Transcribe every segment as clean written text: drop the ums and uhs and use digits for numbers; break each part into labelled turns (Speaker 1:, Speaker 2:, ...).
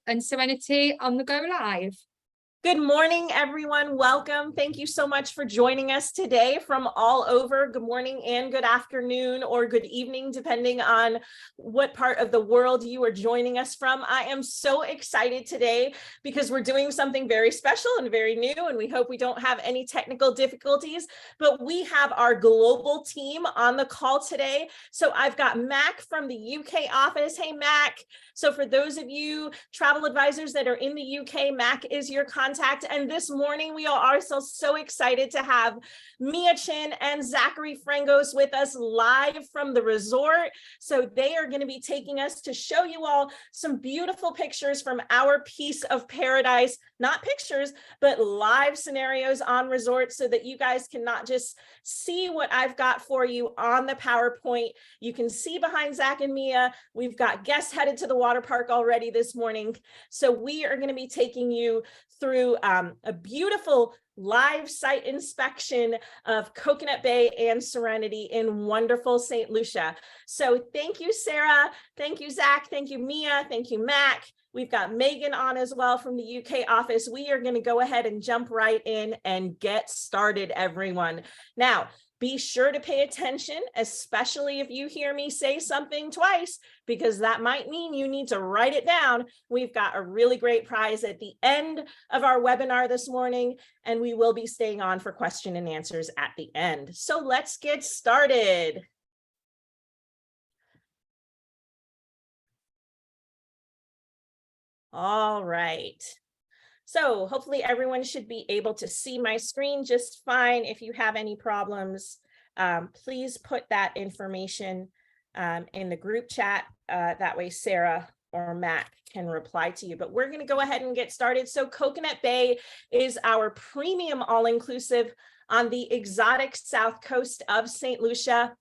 Speaker 1: and Serenity on the go live.
Speaker 2: Good morning, everyone. Welcome. Thank you so much for joining us today from all over. Good morning and good afternoon or good evening, depending on what part of the world you are joining us from. I am so excited today because we're doing something very special and very new, and we hope we don't have any technical difficulties, but we have our global team on the call today. So I've got Mac from the UK office. Hey, Mac. So for those of you travel advisors that are in the UK, Mac is your contact. And this morning, we are also so excited to have Mia Chin and Zachary Frangos with us live from the resort. So they are going to be taking us to show you all some beautiful pictures from our piece of paradise, not pictures, but live scenarios on resort so that you guys can not just see what I've got for you on the PowerPoint. You can see behind Zach and Mia, we've got guests headed to the water park already this morning. So we are going to be taking you through a beautiful live site inspection of Coconut Bay and Serenity in wonderful Saint Lucia. So thank you, Sarah. Thank you, Zach. Thank you, Mia. Thank you, Mac. We've got Megan on as well from the UK office. We are going to go ahead and jump right in and get started, everyone. Now, be sure to pay attention, especially if you hear me say something twice, because that might mean you need to write it down. We've got a really great prize at the end of our webinar this morning, and we will be staying on for question and answers at the end. So let's get started. All right. So hopefully everyone should be able to see my screen just fine. If you have any problems, please put that information in the group chat. That way Sarah or Mac can reply to you. But we're going to go ahead and get started. So Coconut Bay is our premium all-inclusive on the exotic south coast of Saint Lucia.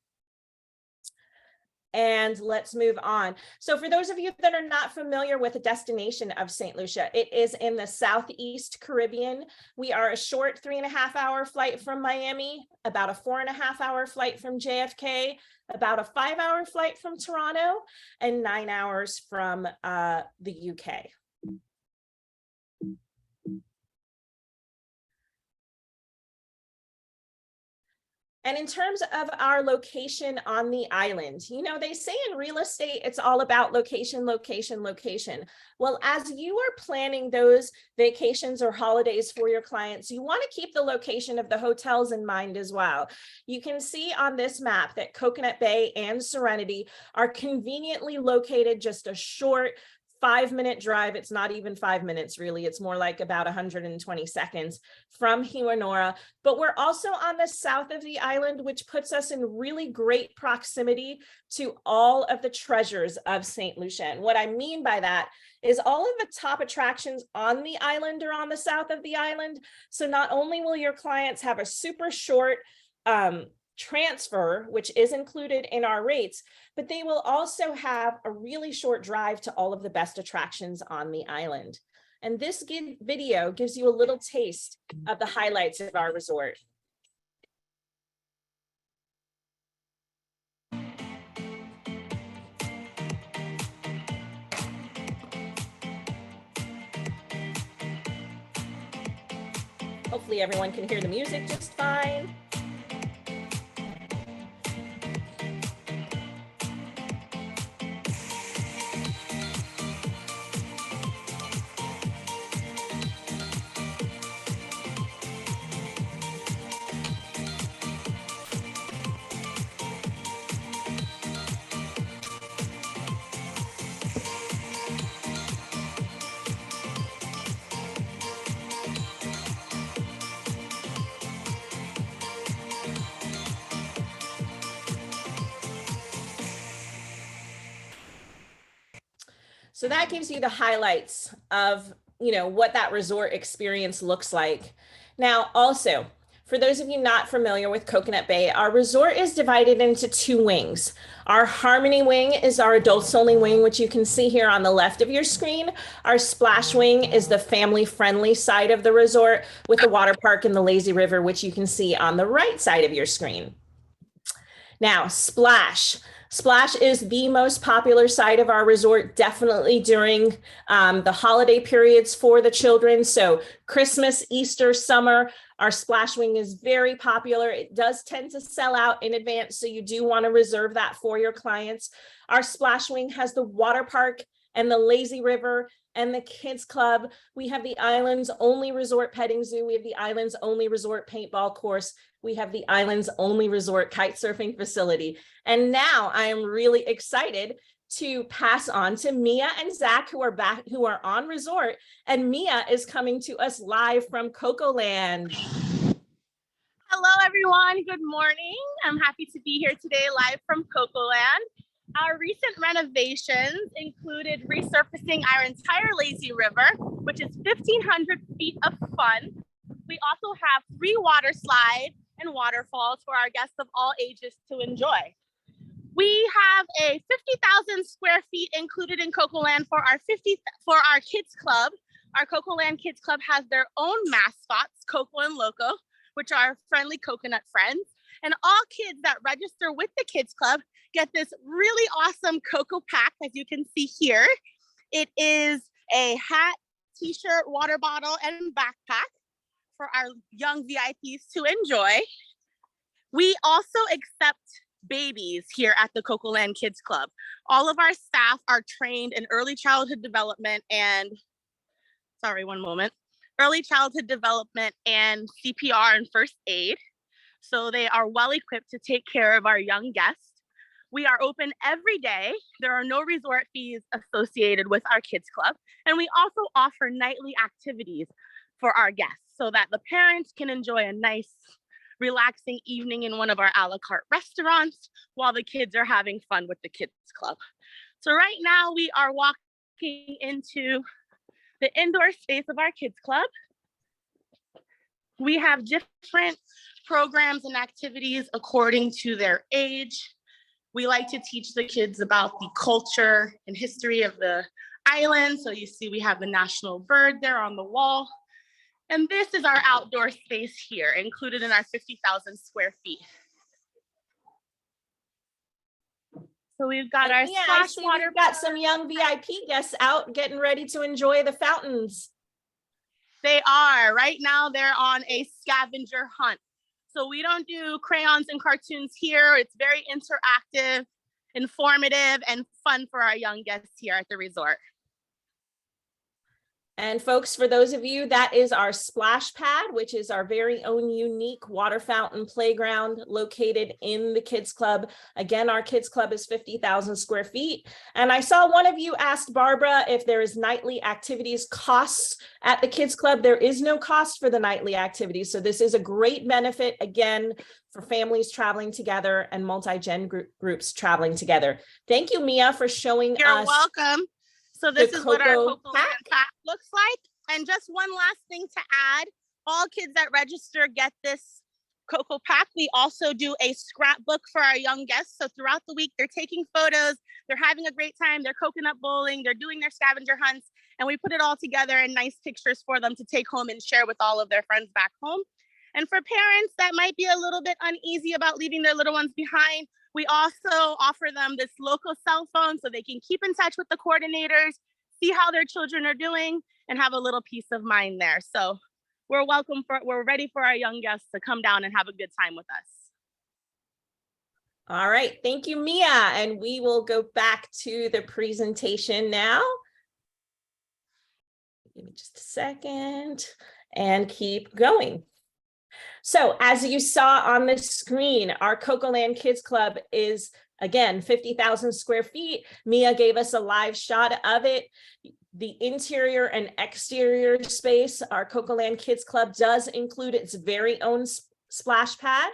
Speaker 2: And let's move on. So for those of you that are not familiar with the destination of Saint Lucia, it is in the Southeast Caribbean. We are a short 3.5-hour flight from Miami, about a 4.5-hour flight from JFK, about a 5-hour flight from Toronto, and 9 hours from the UK. And in terms of our location on the island, you know, they say in real estate, it's all about location, location, location. Well, as you are planning those vacations or holidays for your clients, you want to keep the location of the hotels in mind as well. You can see on this map that Coconut Bay and Serenity are conveniently located just a short 5-minute drive. It's not even 5 minutes, really. It's more like about 120 seconds from Hiwanora. But we're also on the south of the island, which puts us in really great proximity to all of the treasures of Saint Lucia. And what I mean by that is all of the top attractions on the island are on the south of the island. So not only will your clients have a super short transfer, which is included in our rates, but they will also have a really short drive to all of the best attractions on the island. And this video gives you a little taste of the highlights of our resort. Hopefully everyone can hear the music just fine. So that gives you the highlights of, you know, what that resort experience looks like. Now, also, for those of you not familiar with Coconut Bay, our resort is divided into 2 wings. Our Harmony wing is our adults only wing, which you can see here on the left of your screen. Our Splash wing is the family friendly side of the resort with the water park and the lazy river, which you can see on the right side of your screen. Now, Splash. Splash is the most popular side of our resort, definitely during the holiday periods for the children. So Christmas, Easter, summer, our splash wing is very popular. It does tend to sell out in advance, so you do want to reserve that for your clients. Our splash wing has the water park and the lazy river and the kids club. We have the island's only resort petting zoo. We have the island's only resort paintball course. We have the island's only resort kite surfing facility. And now I am really excited to pass on to Mia and Zach, who are on resort. And Mia is coming to us live from Cocoland.
Speaker 3: Hello, everyone. Good morning. I'm happy to be here today live from Cocoland. Our recent renovations included resurfacing our entire lazy river, which is 1,500 feet of fun. We also have 3 water slides and waterfalls for our guests of all ages to enjoy. We have a 50,000 square feet included in Cocoland for our kids club. Our Cocoland Kids Club has their own mascots, Coco and Loco, which are friendly coconut friends. And all kids that register with the Kids Club get this really awesome Coco pack, as you can see here. It is a hat, t-shirt, water bottle, and backpack for our young VIPs to enjoy. We also accept babies here at the Cocoland Kids Club. All of our staff are trained in early childhood development and, early childhood development and CPR and first aid. So they are well equipped to take care of our young guests. We are open every day. There are no resort fees associated with our kids club. And we also offer nightly activities for our guests so that the parents can enjoy a nice, relaxing evening in one of our a la carte restaurants while the kids are having fun with the kids club. So right now we are walking into the indoor space of our kids club. We have different programs and activities according to their age. We like to teach the kids about the culture and history of the island. So you see we have the national bird there on the wall. And this is our outdoor space here, included in our 50,000 square feet. So we've got our splash water.
Speaker 2: We've got some young VIP guests out getting ready to enjoy the fountains.
Speaker 3: They are. Right now they're on a scavenger hunt. So we don't do crayons and cartoons here. It's very interactive, informative, and fun for our young guests here at the resort.
Speaker 2: And folks, for those of you, that is our splash pad, which is our very own unique water fountain playground located in the kids club. Again, our kids club is 50,000 square feet. And I saw one of you asked Barbara if there is nightly activities costs at the kids club. There is no cost for the nightly activities. So this is a great benefit, again, for families traveling together and multi-gen groups traveling together. Thank you, Mia, for showing us.
Speaker 3: You're welcome. So this is what our Cocoland pack looks like. And just one last thing to add, all kids that register get this Coco pack. We also do a scrapbook for our young guests. So throughout the week, they're taking photos, they're having a great time, they're coconut bowling, they're doing their scavenger hunts, and we put it all together in nice pictures for them to take home and share with all of their friends back home. And for parents that might be a little bit uneasy about leaving their little ones behind, we also offer them this local cell phone so they can keep in touch with the coordinators, see how their children are doing, and have a little peace of mind there. So we're ready for our young guests to come down and have a good time with us.
Speaker 2: All right, thank you, Mia. And we will go back to the presentation now. Give me just a second and keep going. So as you saw on the screen, our Cocoland Kids Club is, again, 50,000 square feet. Mia gave us a live shot of it. The interior and exterior space, our Cocoland Kids Club does include its very own splash pad.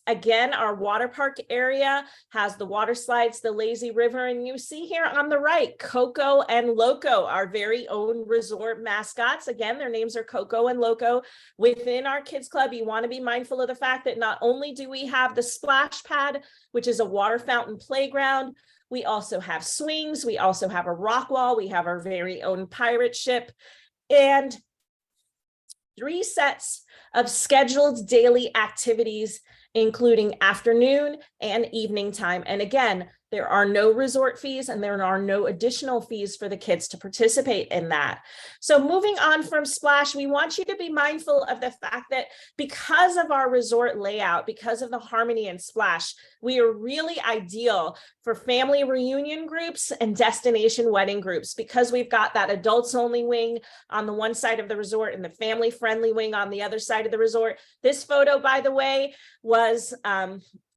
Speaker 2: Again, our water park area has the water slides, the lazy river, and you see here on the right, Coco and Loco, our very own resort mascots. Again, their names are Coco and Loco. Within our kids club, you want to be mindful of the fact that not only do we have the splash pad, which is a water fountain playground, we also have swings, we also have a rock wall, we have our very own pirate ship, and 3 sets of scheduled daily activities including afternoon and evening time. And again, there are no resort fees and there are no additional fees for the kids to participate in that. So moving on from Splash, we want you to be mindful of the fact that because of our resort layout, because of the harmony in Splash, we are really ideal for family reunion groups and destination wedding groups, because we've got that adults only wing on the one side of the resort and the family friendly wing on the other side of the resort. This photo, by the way, was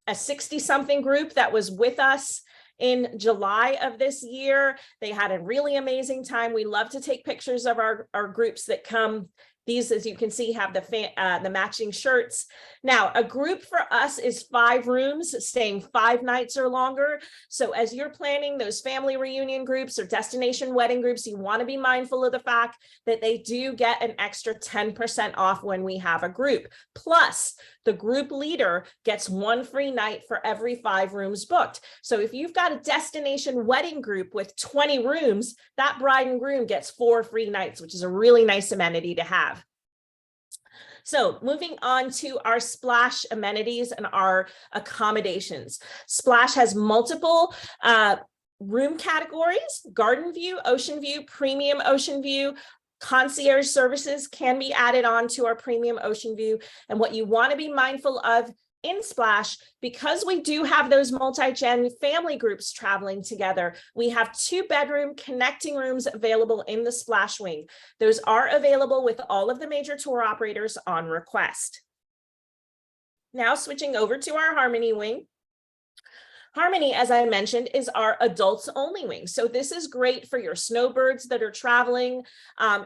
Speaker 2: a 60-something group that was with us in July of this year. They had a really amazing time. We love to take pictures of our groups that come. These, as you can see, have the matching shirts. Now, a group for us is 5 rooms, staying 5 nights or longer. So as you're planning those family reunion groups or destination wedding groups, you want to be mindful of the fact that they do get an extra 10% off when we have a group. Plus, the group leader gets 1 free night for every 5 rooms booked. So if you've got a destination wedding group with 20 rooms, that bride and groom gets 4 free nights, which is a really nice amenity to have. So moving on to our Splash amenities and our accommodations. Splash has multiple room categories: garden view, ocean view, premium ocean view. Concierge services can be added on to our premium ocean view. And what you want to be mindful of in Splash, because we do have those multi-gen family groups traveling together, we have 2-bedroom connecting rooms available in the Splash wing. Those are available with all of the major tour operators on request. Now switching over to our Harmony wing. Harmony, as I mentioned, is our adults only wing. So this is great for your snowbirds that are traveling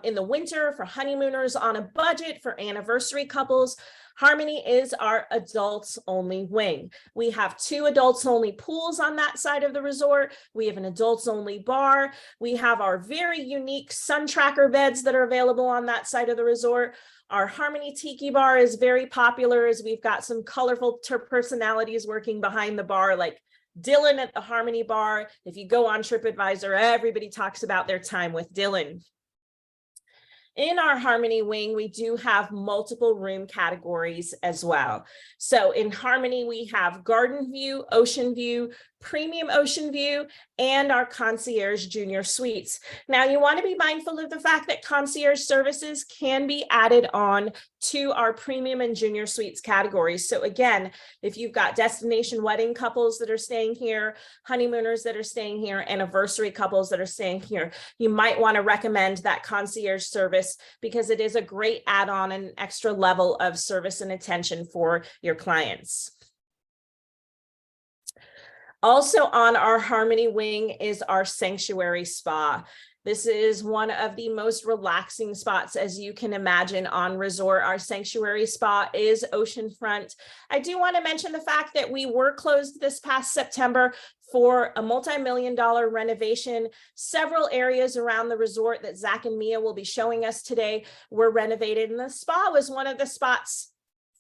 Speaker 2: in the winter, for honeymooners on a budget, for anniversary couples. Harmony is our adults only wing. We have 2 adults only pools on that side of the resort. We have an adults only bar. We have our very unique sun tracker beds that are available on that side of the resort. Our Harmony Tiki Bar is very popular, as we've got some colorful personalities working behind the bar, like Dylan at the Harmony Bar. If you go on TripAdvisor, everybody talks about their time with Dylan. In our Harmony wing, we do have multiple room categories as well. So in Harmony, we have garden view, ocean view, premium ocean view, and our concierge junior suites. Now, you want to be mindful of the fact that concierge services can be added on to our premium and junior suites categories. So again, if you've got destination wedding couples that are staying here, honeymooners that are staying here, anniversary couples that are staying here, you might want to recommend that concierge service, because it is a great add-on and extra level of service and attention for your clients. Also on our Harmony wing is our Sanctuary Spa. This is one of the most relaxing spots, as you can imagine, on resort. Our Sanctuary Spa is oceanfront. I do want to mention the fact that we were closed this past September for a multi-million-dollar renovation. Several areas around the resort that Zach and Mia will be showing us today were renovated, and the spa was one of the spots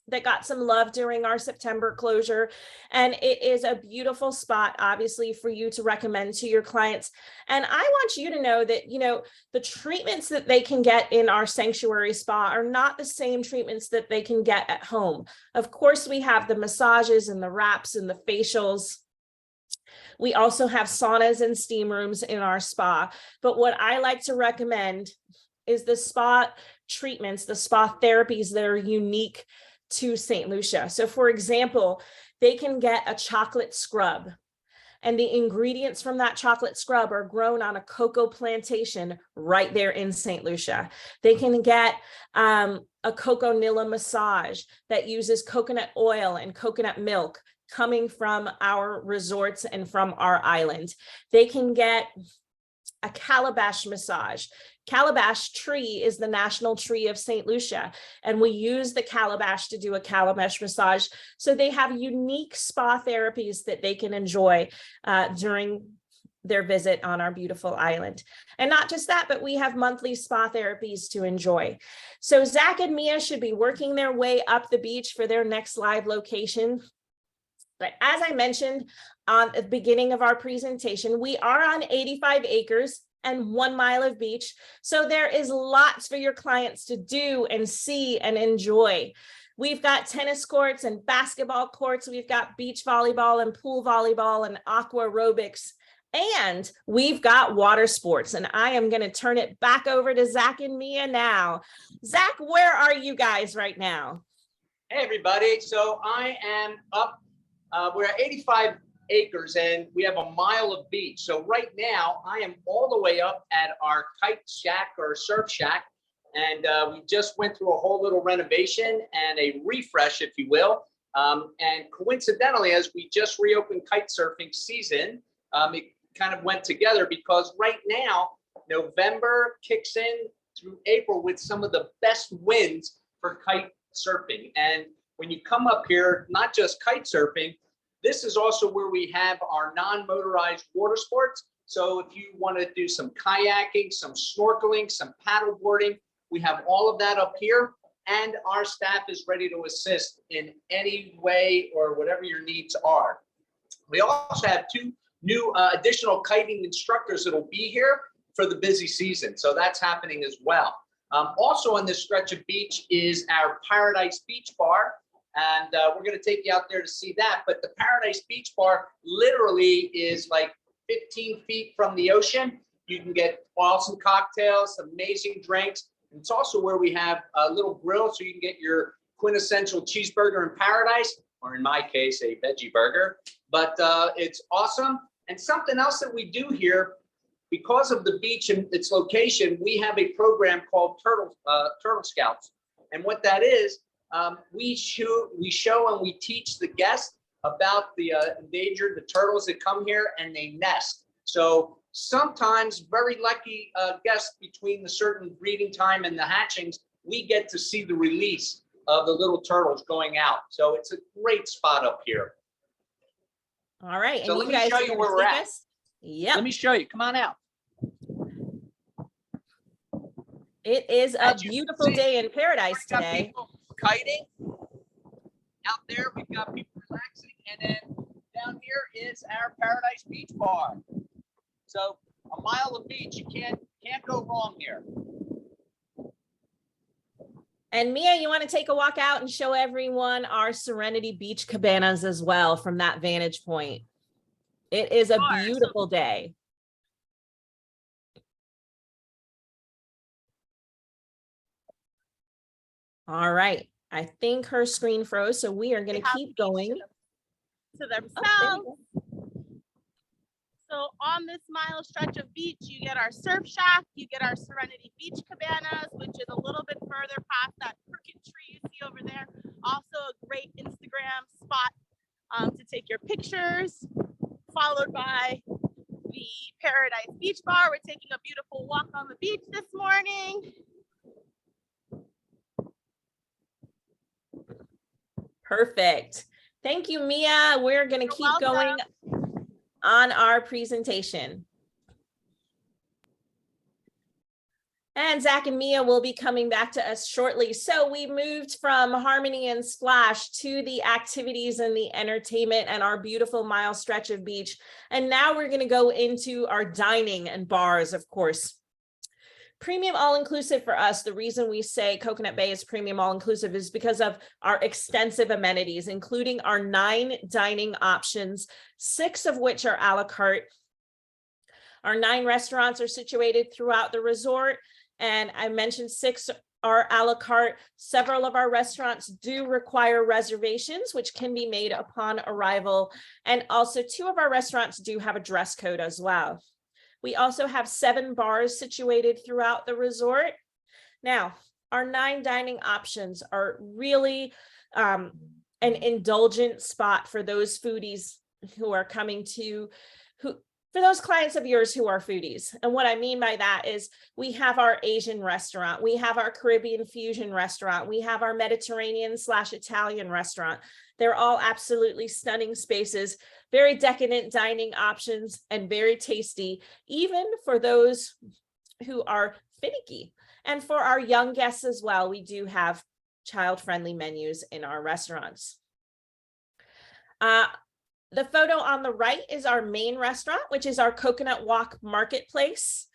Speaker 2: that got some love during our September closure. And it is a beautiful spot, obviously, for you to recommend to your clients. And I want you to know that, the treatments that they can get in our Sanctuary Spa are not the same treatments that they can get at home. Of course, we have the massages and the wraps and the facials. We also have saunas and steam rooms in our spa. But what I like to recommend is the spa treatments, the spa therapies that are unique to Saint Lucia. So for example, they can get a chocolate scrub, and the ingredients from that chocolate scrub are grown on a cocoa plantation right there in Saint Lucia. They can get a coconilla massage that uses coconut oil and coconut milk coming from our resorts and from our island. They can get a calabash massage. Calabash tree is the national tree of Saint Lucia, and we use the calabash to do a calabash massage. So they have unique spa therapies that they can enjoy during their visit on our beautiful island. And not just that, but we have monthly spa therapies to enjoy. So Zach and Mia should be working their way up the beach for their next live location. But as I mentioned at the beginning of our presentation, we are on 85 acres and 1 mile of beach. So there is lots for your clients to do and see and enjoy. We've got tennis courts and basketball courts. We've got beach volleyball and pool volleyball and aqua aerobics. And we've got water sports. And I am going to turn it back over to Zach and Mia now. Zach, where are you guys right now?
Speaker 4: Hey, everybody. So I am up, we're at 85 acres and we have a mile of beach. So right now I am all the way up at our kite shack or surf shack. And we just went through a whole little renovation and a refresh, if you will. And coincidentally, as we just reopened kite surfing season, it kind of went together because right now, November kicks in through April with some of the best winds for kite surfing. And when you come up here, not just kite surfing, this is also where we have our non-motorized water sports. So if you want to do some kayaking, some snorkeling, some paddle boarding, we have all of that up here, and our staff is ready to assist in any way or whatever your needs are. We also have 2 new additional kiting instructors that will be here for the busy season. So that's happening as well. Also on this stretch of beach is our Paradise Beach Bar. And we're going to take you out there to see that. But the Paradise Beach Bar literally is like 15 feet from the ocean. You can get awesome cocktails, amazing drinks. And it's also where we have a little grill so you can get your quintessential cheeseburger in paradise, or in my case, a veggie burger. But it's awesome. And something else that we do here, because of the beach and its location, we have a program called Turtle Scouts. And what that is, we show and we teach the guests about the the turtles that come here and they nest. So sometimes very lucky guests between the certain breeding time and the hatchings, we get to see the release of the little turtles going out. So it's a great spot up here.
Speaker 2: All right.
Speaker 4: So
Speaker 2: and
Speaker 4: let
Speaker 2: you
Speaker 4: me
Speaker 2: guys
Speaker 4: show you where we're at.
Speaker 2: Yep.
Speaker 4: Let me show you. Come on out.
Speaker 2: It is a
Speaker 4: As you can
Speaker 2: beautiful
Speaker 4: see,
Speaker 2: day in paradise
Speaker 4: We've got
Speaker 2: today.
Speaker 4: people kiting out there. We've got people relaxing, and then down here is our Paradise Beach Bar. So a mile of beach, you can't go wrong here.
Speaker 2: And Mia, you want to take a walk out and show everyone our Serenity Beach cabanas as well from that vantage point. It is a beautiful day. All right. I think her screen froze, so we are going to keep going.
Speaker 3: To themselves. So on this mile stretch of beach, you get our surf shack, you get our Serenity Beach cabanas, which is a little bit further past that crooked tree you see over there. Also a great Instagram spot to take your pictures, followed by the Paradise Beach Bar. We're taking a beautiful walk on the beach this morning.
Speaker 2: Perfect. Thank you, Mia. We're going to keep going on our presentation. And Zach and Mia will be coming back to us shortly. So we moved from Harmony and Splash to the activities and the entertainment and our beautiful mile stretch of beach. And now we're going to go into our dining and bars, of course. Premium all-inclusive for us, the reason we say Coconut Bay is premium all-inclusive is because of our extensive amenities, including our 9 dining options, 6 of which are a la carte. Our 9 restaurants are situated throughout the resort, and I mentioned 6 are a la carte. Several of our restaurants do require reservations, which can be made upon arrival, and also 2 of our restaurants do have a dress code as well. We also have 7 bars situated throughout the resort. Now, our 9 dining options are really an indulgent spot for those foodies who are coming to, for those clients of yours who are foodies. And what I mean by that is we have our Asian restaurant, we have our Caribbean fusion restaurant, we have our Mediterranean/Italian restaurant. They're all absolutely stunning spaces, very decadent dining options, and very tasty, even for those who are finicky. And for our young guests as well, we do have child-friendly menus in our restaurants. The photo on the right is our main restaurant, which is our Coconut Walk Marketplace.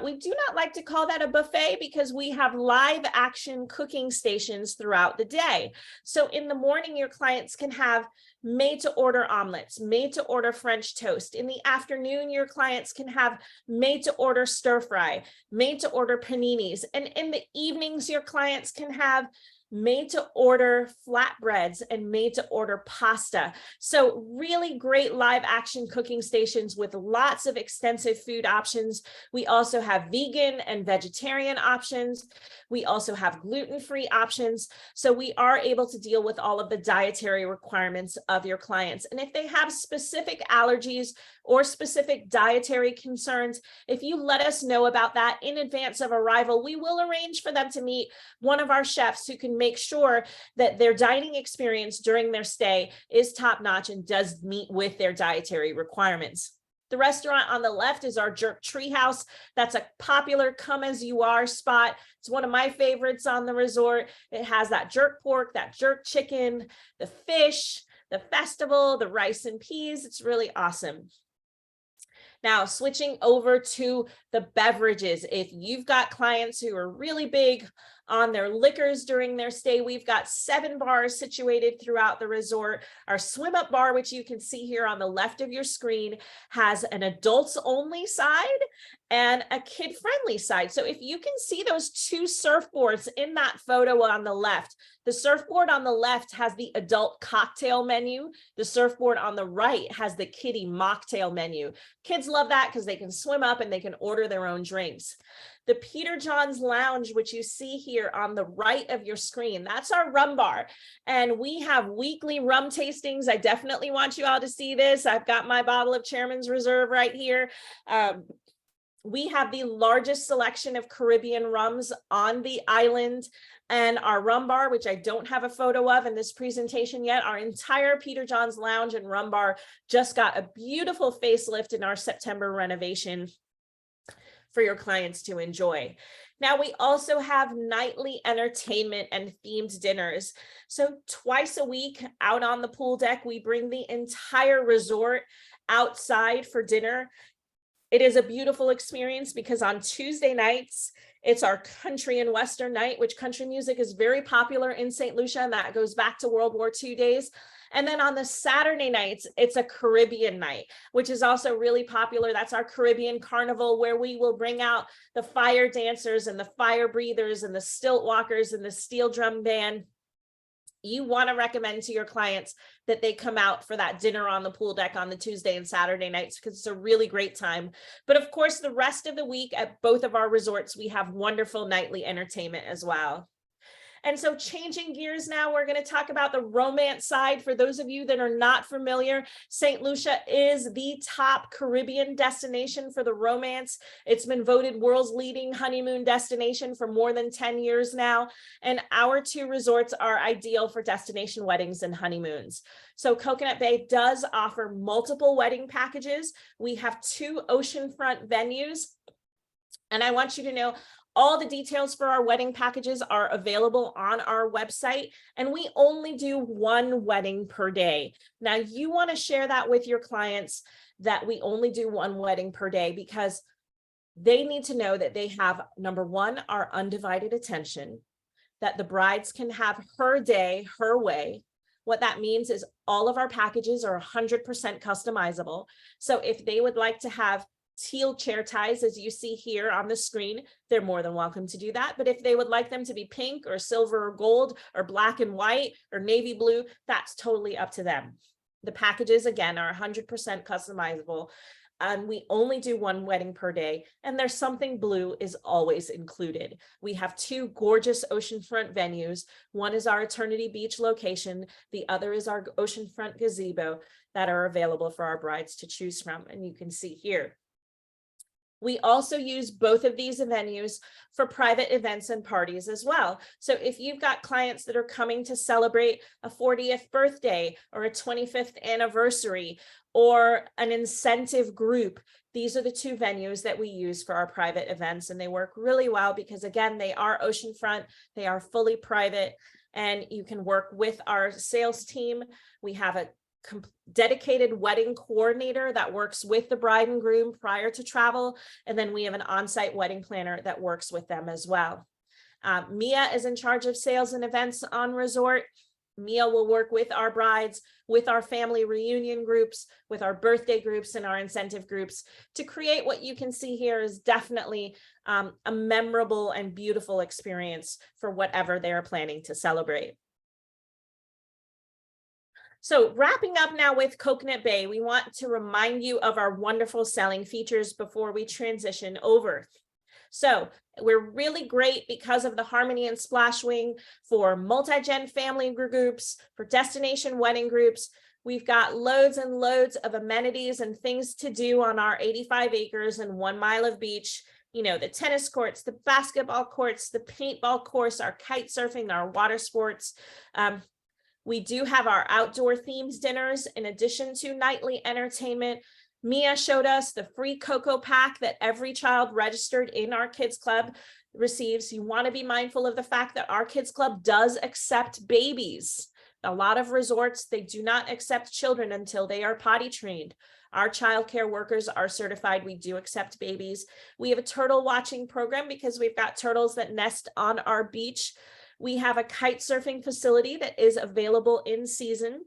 Speaker 2: We do not like to call that a buffet because we have live action cooking stations throughout the day. So in the morning, your clients can have made to order omelets, made to order French toast. In the afternoon, your clients can have made to order stir fry, made to order paninis. And in the evenings, your clients can have made to order flatbreads and made to order pasta. So really great live action cooking stations with lots of extensive food options. We also have vegan and vegetarian options. We also have gluten-free options. So we are able to deal with all of the dietary requirements of your clients. And if they have specific allergies or specific dietary concerns, if you let us know about that in advance of arrival, we will arrange for them to meet one of our chefs who can make sure that their dining experience during their stay is top-notch and does meet with their dietary requirements. The restaurant on the left is our Jerk Treehouse. That's a popular come-as-you-are spot. It's one of my favorites on the resort. It has that jerk pork, that jerk chicken, the fish, the festival, the rice and peas. It's really awesome. Now, switching over to the beverages, if you've got clients who are really big on their liquors during their stay, we've got 7 bars situated throughout the resort. Our swim up bar, which you can see here on the left of your screen, has an adults only side and a kid friendly side. So if you can see those 2 surfboards in that photo on the left, the surfboard on the left has the adult cocktail menu. The surfboard on the right has the kiddie mocktail menu. Kids love that because they can swim up and they can order their own drinks. The Peter John's Lounge, which you see here on the right of your screen, that's our rum bar. And we have weekly rum tastings. I definitely want you all to see this. I've got my bottle of Chairman's Reserve right here. We have the largest selection of Caribbean rums on the island, and our rum bar, which I don't have a photo of in this presentation yet, our entire Peter John's Lounge and rum bar just got a beautiful facelift in our September renovation for your clients to enjoy. Now, we also have nightly entertainment and themed dinners. So twice a week out on the pool deck, we bring the entire resort outside for dinner. It is a beautiful experience because on Tuesday nights, it's our country and Western night, which country music is very popular in Saint Lucia, and that goes back to World War II days. And then on the Saturday nights, it's a Caribbean night, which is also really popular. That's our Caribbean Carnival, where we will bring out the fire dancers and the fire breathers and the stilt walkers and the steel drum band. You want to recommend to your clients that they come out for that dinner on the pool deck on the Tuesday and Saturday nights because it's a really great time. But of course, the rest of the week at both of our resorts, we have wonderful nightly entertainment as well. And so changing gears now, we're going to talk about the romance side. For those of you that are not familiar, Saint Lucia is the top Caribbean destination for the romance. It's been voted world's leading honeymoon destination for more than 10 years now. And our 2 resorts are ideal for destination weddings and honeymoons. So Coconut Bay does offer multiple wedding packages. We have 2 oceanfront venues. And I want you to know, all the details for our wedding packages are available on our website, and we only do 1 wedding per day. Now, you want to share that with your clients that we only do 1 wedding per day because they need to know that they have, number 1, our undivided attention, that the brides can have her day, her way. What that means is all of our packages are 100% customizable. So if they would like to have teal chair ties, as you see here on the screen, they're more than welcome to do that. But if they would like them to be pink or silver or gold or black and white or navy blue, that's totally up to them. The packages, again, are 100% customizable. And we only do 1 wedding per day, and there's something blue is always included. We have 2 gorgeous oceanfront venues. One is our Eternity Beach location. The other is our oceanfront gazebo that are available for our brides to choose from, and you can see here. We also use both of these venues for private events and parties as well. So if you've got clients that are coming to celebrate a 40th birthday or a 25th anniversary or an incentive group, these are the 2 venues that we use for our private events, and they work really well because, again, they are oceanfront, they are fully private, and you can work with our sales team. We have a dedicated wedding coordinator that works with the bride and groom prior to travel. And then we have an on-site wedding planner that works with them as well. Mia is in charge of sales and events on resort. Mia will work with our brides, with our family reunion groups, with our birthday groups and our incentive groups to create what you can see here is definitely a memorable and beautiful experience for whatever they're planning to celebrate. So wrapping up now with Coconut Bay, we want to remind you of our wonderful selling features before we transition over. So we're really great because of the Harmony and Splash Wing for multi-gen family groups, for destination wedding groups. We've got loads and loads of amenities and things to do on our 85 acres and 1 mile of beach. You know, the tennis courts, the basketball courts, the paintball course, our kite surfing, our water sports. We do have our outdoor themes dinners in addition to nightly entertainment. Mia showed us the free cocoa pack that every child registered in our kids club receives. You want to be mindful of the fact that our kids club does accept babies. A lot of resorts, they do not accept children until they are potty trained. Our childcare workers are certified. We do accept babies. We have a turtle watching program because we've got turtles that nest on our beach. We have a kite surfing facility that is available in season.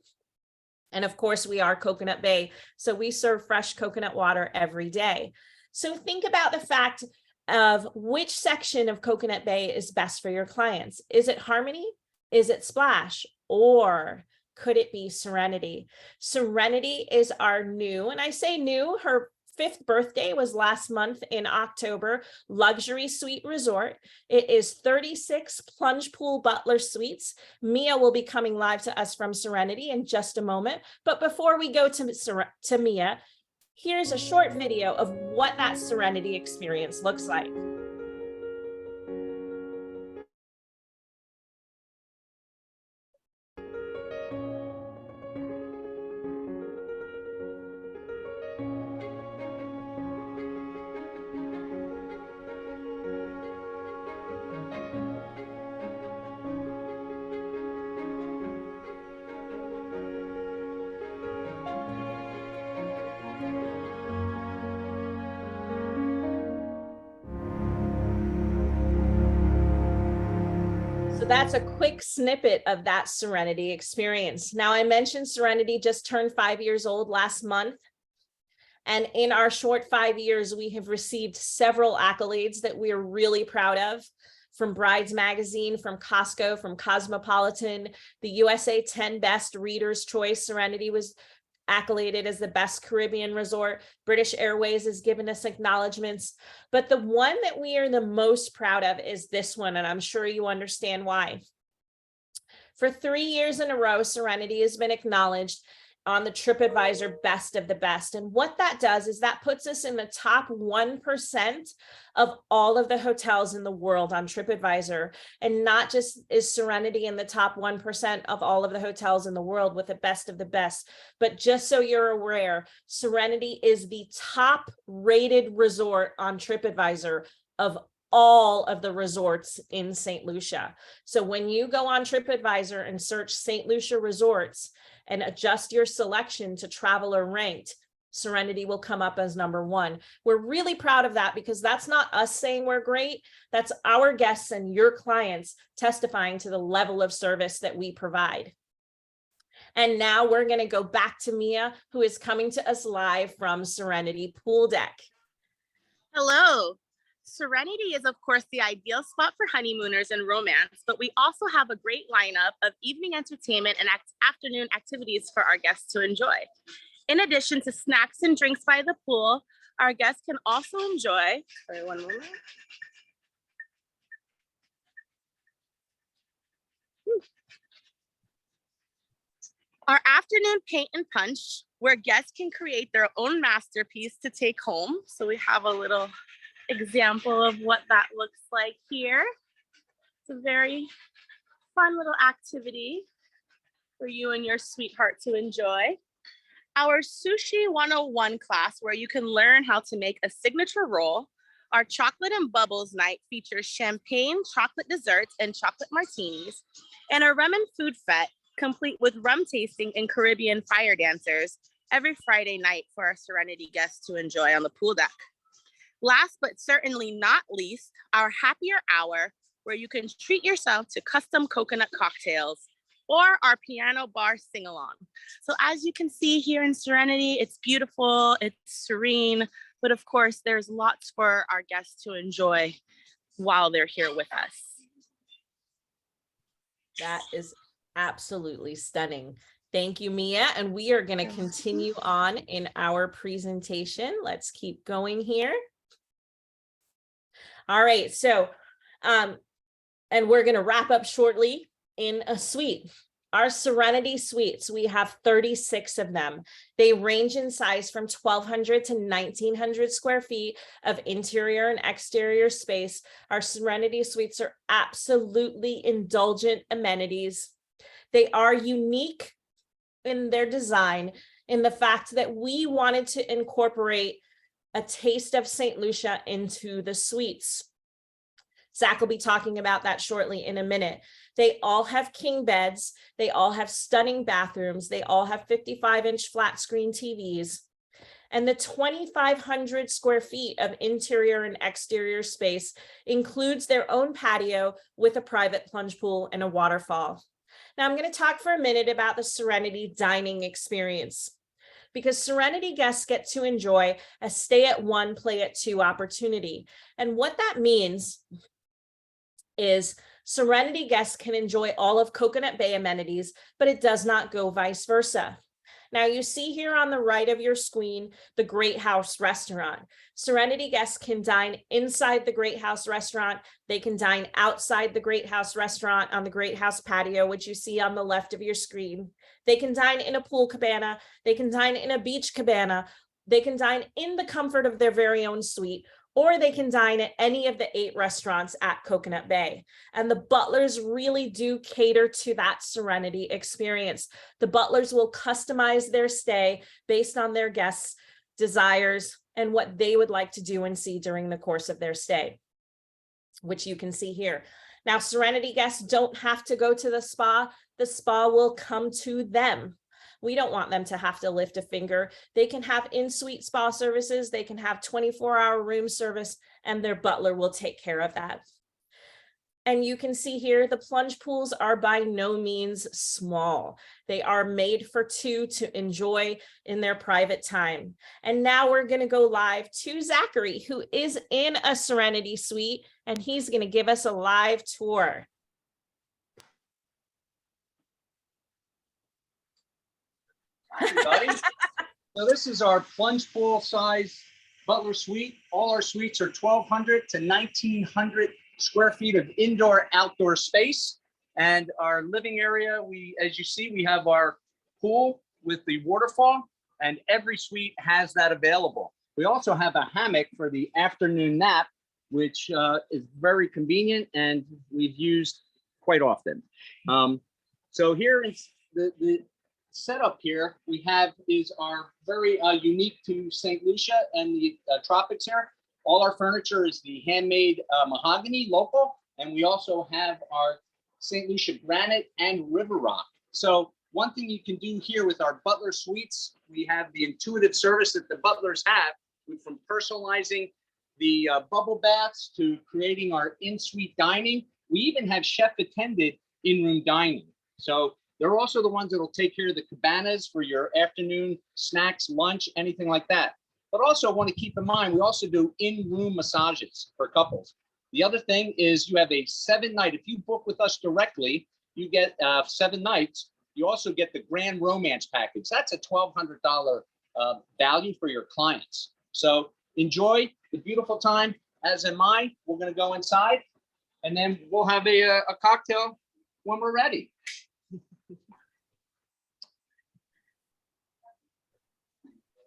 Speaker 2: And of course, we are Coconut Bay, so we serve fresh coconut water every day. So think about the fact of which section of Coconut Bay is best for your clients. Is it Harmony? Is it Splash? Or could it be Serenity? Serenity is our new, and I say new, her 5th birthday was last month in October, luxury suite resort. It is 36 plunge pool butler suites. Mia will be coming live to us from Serenity in just a moment. But before we go to Mia, here's a short video of what that Serenity experience looks like. So that's a quick snippet of that Serenity experience. Now, I mentioned Serenity just turned 5 years old last month. And in our short 5 years, we have received several accolades that we are really proud of, from Brides Magazine, from Costco, from Cosmopolitan, the USA 10 Best Readers' Choice. Serenity was accoladed as the best Caribbean resort. British Airways has given us acknowledgements, but the one that we are the most proud of is this one, and I'm sure you understand why. For 3 years in a row, Serenity has been acknowledged on the TripAdvisor Best of the Best. And what that does is that puts us in the top 1% of all of the hotels in the world on TripAdvisor. And not just is Serenity in the top 1% of all of the hotels in the world with the best of the best, but just so you're aware, Serenity is the top rated resort on TripAdvisor of all of the resorts in Saint Lucia. So when you go on TripAdvisor and search Saint Lucia resorts and adjust your selection to traveler ranked, Serenity will come up as #1. We're really proud of that because that's not us saying we're great. That's our guests and your clients testifying to the level of service that we provide. And now we're going to go back to Mia, who is coming to us live from Serenity Pool Deck.
Speaker 3: Hello. Serenity is, of course, the ideal spot for honeymooners and romance, but we also have a great lineup of evening entertainment and afternoon activities for our guests to enjoy. In addition to snacks and drinks by the pool, our guests can also enjoy, sorry, one moment. Our afternoon paint and punch, where guests can create their own masterpiece to take home. So we have a little example of what that looks like here. It's a very fun little activity for you and your sweetheart to enjoy. Our Sushi 101 class, where you can learn how to make a signature roll. Our chocolate and bubbles night features champagne, chocolate desserts, and chocolate martinis. And our ramen food fete complete with rum tasting and Caribbean fire dancers every Friday night for our Serenity guests to enjoy on the pool deck. Last but certainly not least, our happier hour, where you can treat yourself to custom coconut cocktails or our piano bar sing-along. So as you can see here in Serenity, it's beautiful, it's serene, but of course there's lots for our guests to enjoy while they're here with us.
Speaker 2: That is absolutely stunning. Thank you, Mia. And we are going to continue on in our presentation. Let's keep going here. All right, so, and we're going to wrap up shortly in a suite. Our Serenity suites, we have 36 of them. They range in size from 1,200 to 1,900 square feet of interior and exterior space. Our Serenity suites are absolutely indulgent amenities. They are unique in their design, in the fact that we wanted to incorporate a taste of Saint Lucia into the suites. Zach will be talking about that shortly in a minute. They all have king beds. They all have stunning bathrooms. They all have 55-inch flat screen TVs. And the 2,500 square feet of interior and exterior space includes their own patio with a private plunge pool and a waterfall. Now I'm going to talk for a minute about the Serenity dining experience, because Serenity guests get to enjoy a stay at one, play at two opportunity. And what that means is Serenity guests can enjoy all of Coconut Bay amenities, but it does not go vice versa. Now you see here on the right of your screen, the Great House Restaurant. Serenity guests can dine inside the Great House Restaurant. They can dine outside the Great House Restaurant on the Great House patio, which you see on the left of your screen. They can dine in a pool cabana. They can dine in a beach cabana. They can dine in the comfort of their very own suite, or they can dine at any of the 8 restaurants at Coconut Bay. And the butlers really do cater to that Serenity experience. The butlers will customize their stay based on their guests' desires and what they would like to do and see during the course of their stay, which you can see here. Now, Serenity guests don't have to go to the spa. The spa will come to them. We don't want them to have to lift a finger. They can have in-suite spa services. They can have 24-hour room service, and their butler will take care of that. And you can see here, the plunge pools are by no means small. They are made for 2 to enjoy in their private time. And now we're going to go live to Zachary, who is in a Serenity suite, and he's going to give us a live tour.
Speaker 4: Hi, everybody. So this is our plunge pool size butler suite. All our suites are 1,200 to 1,900 square feet of indoor outdoor space. And our living area, as you see, we have our pool with the waterfall, and every suite has that available. We also have a hammock for the afternoon nap, which is very convenient and we've used quite often. So here is the setup here we have is our very unique to Saint Lucia and the tropics here. All our furniture is the handmade mahogany local, and we also have our Saint Lucia granite and river rock. So one thing you can do here with our butler suites, we have the intuitive service that the butlers have, from personalizing the bubble baths to creating our in-suite dining. We even have chef attended in-room dining. So they're also the ones that will take care of the cabanas for your afternoon snacks, lunch, anything like that. But also want to keep in mind, we also do in-room massages for couples. The other thing is you have a 7-night, if you book with us directly, you get 7 nights. You also get the Grand Romance package. That's a $1,200 value for your clients. So enjoy the beautiful time, as am I. We're going to go inside, and then we'll have a cocktail when we're ready.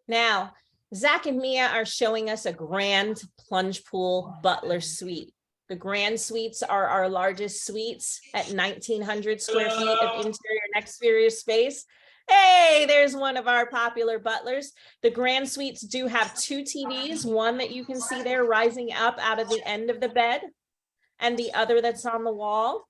Speaker 2: Now, Zach and Mia are showing us a grand plunge pool butler suite. The grand suites are our largest suites at 1,900 square feet of interior and exterior space. Hey, there's one of our popular butlers. The grand suites do have 2 TVs, one that you can see there rising up out of the end of the bed, and the other that's on the wall.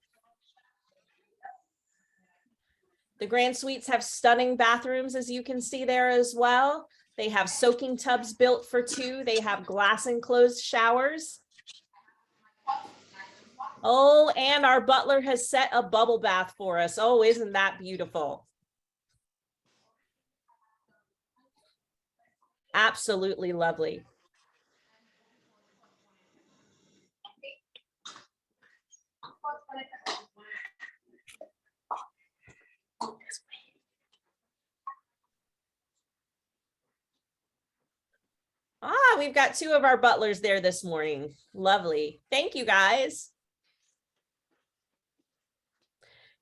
Speaker 2: The Grand Suites have stunning bathrooms, as you can see there as well. They have soaking tubs built for two. They have glass enclosed showers. Oh, and our butler has set a bubble bath for us. Oh, isn't that beautiful? Absolutely lovely. Ah, we've got two of our butlers there this morning. Lovely. Thank you, guys.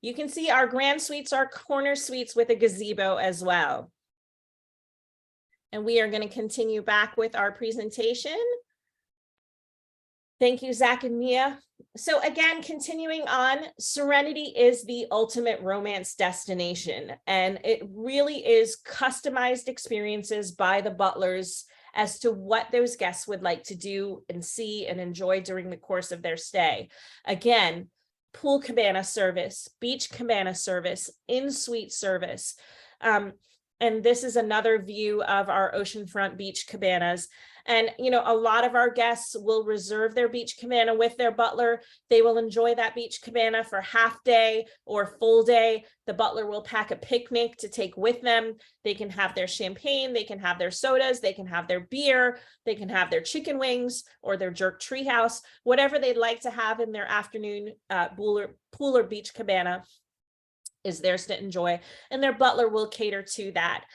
Speaker 2: You can see our grand suites are corner suites with a gazebo as well. And we are going to continue back with our presentation. Thank you, Zach and Mia. So again, continuing on, Serenity is the ultimate romance destination, and it really is customized experiences by the butlers as to what those guests would like to do and see and enjoy during the course of their stay. Again, pool cabana service, beach cabana service, in-suite service. And this is another view of our oceanfront beach cabanas. And, you know, a lot of our guests will reserve their beach cabana with their butler. They will enjoy that beach cabana for half day or full day. The butler will pack a picnic to take with them. They can have their champagne, they can have their sodas, they can have their beer, they can have their chicken wings or their jerk treehouse, whatever they'd like to have in their afternoon pool or beach cabana is theirs to enjoy, and their butler will cater to that.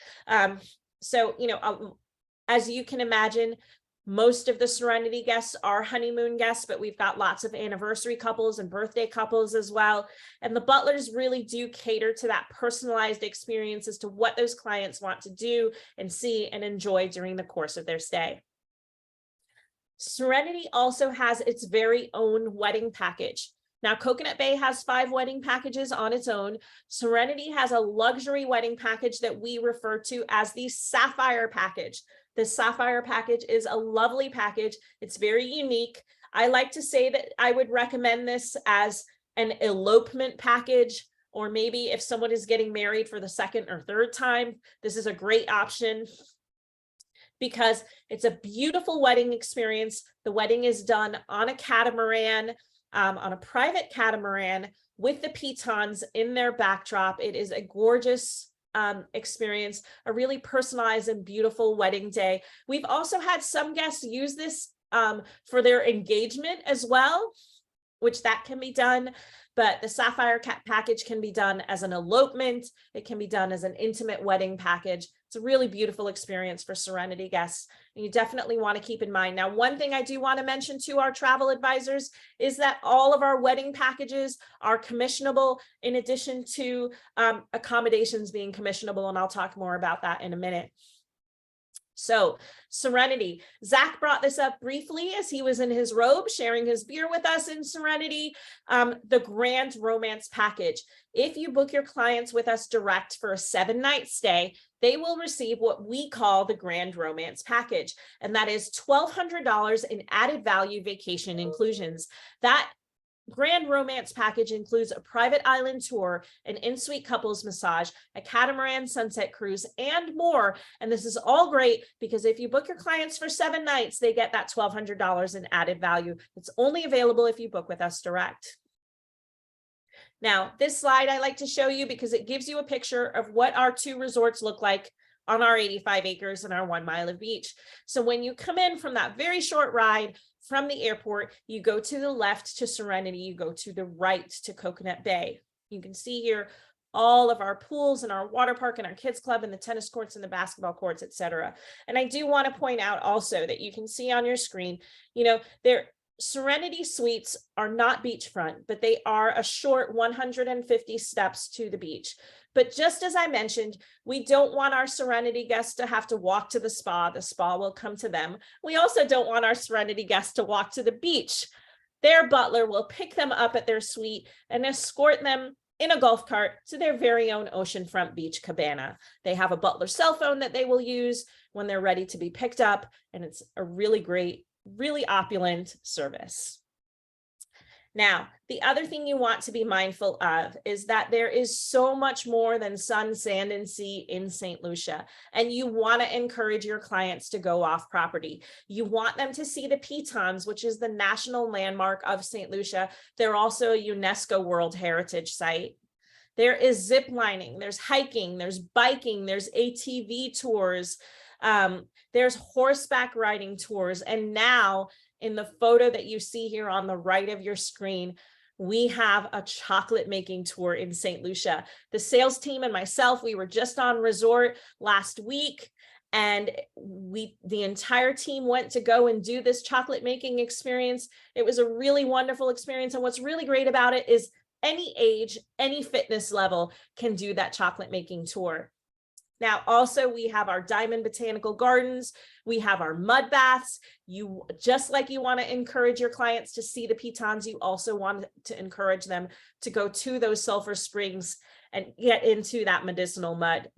Speaker 2: So, you know, as you can imagine, most of the Serenity guests are honeymoon guests, but we've got lots of anniversary couples and birthday couples as well. And the butlers really do cater to that personalized experience as to what those clients want to do and see and enjoy during the course of their stay. Serenity also has its very own wedding package. Now, Coconut Bay has 5 wedding packages on its own. Serenity has a luxury wedding package that we refer to as the Sapphire package. The Sapphire package is a lovely package. It's very unique. I like to say that I would recommend this as an elopement package, or maybe if someone is getting married for the 2nd or 3rd time, this is a great option because it's a beautiful wedding experience. The wedding is done on a catamaran, on a private catamaran with the pitons in their backdrop. It is a gorgeous experience, a really personalized and beautiful wedding day. We've also had some guests use this for their engagement as well, which that can be done. But the Sapphire package can be done as an elopement. It can be done as an intimate wedding package. It's a really beautiful experience for Serenity guests, and you definitely want to keep in mind. Now, one thing I do want to mention to our travel advisors is that all of our wedding packages are commissionable, in addition to accommodations being commissionable, and I'll talk more about that in a minute. So Serenity, Zach brought this up briefly as he was in his robe sharing his beer with us in Serenity, the Grand Romance Package. If you book your clients with us direct for a 7-night stay, they will receive what we call the Grand Romance Package, and that is $1,200 in added value vacation inclusions. That Grand Romance Package includes a private island tour, an in-suite couples massage, a catamaran sunset cruise, and more. And this is all great because if you book your clients for 7 nights, they get that $1,200 in added value. It's only available if you book with us direct. Now, this slide I like to show you because it gives you a picture of what our 2 resorts look like on our 85 acres and our 1 mile of beach. So when you come in from that very short ride from the airport, you go to the left to Serenity, you go to the right to Coconut Bay. You can see here all of our pools and our water park and our kids club and the tennis courts and the basketball courts, etc. And I do want to point out also that you can see on your screen, you know, Serenity Suites are not beachfront, but they are a short 150 steps to the beach. But just as I mentioned, we don't want our Serenity guests to have to walk to the spa. The spa will come to them. We also don't want our Serenity guests to walk to the beach. Their butler will pick them up at their suite and escort them in a golf cart to their very own oceanfront beach cabana. They have a butler cell phone that they will use when they're ready to be picked up, and it's a really great, really opulent service. Now, the other thing you want to be mindful of is that there is so much more than sun, sand, and sea in Saint Lucia, and you want to encourage your clients to go off property. You want them to see the pitons, which is the national landmark of Saint Lucia. They're also a UNESCO World Heritage Site. There is zip lining, there's hiking, there's biking, there's ATV tours, there's horseback riding tours, and now in the photo that you see here on the right of your screen, we have a chocolate making tour in Saint Lucia. The sales team and myself, we were just on resort last week, and the entire team went to go and do this chocolate making experience. It was a really wonderful experience, and what's really great about it is any age, any fitness level can do that chocolate making tour. Now, also, we have our Diamond Botanical Gardens. We have our mud baths. You just like you want to encourage your clients to see the pitons, you also want to encourage them to go to those sulfur springs and get into that medicinal mud.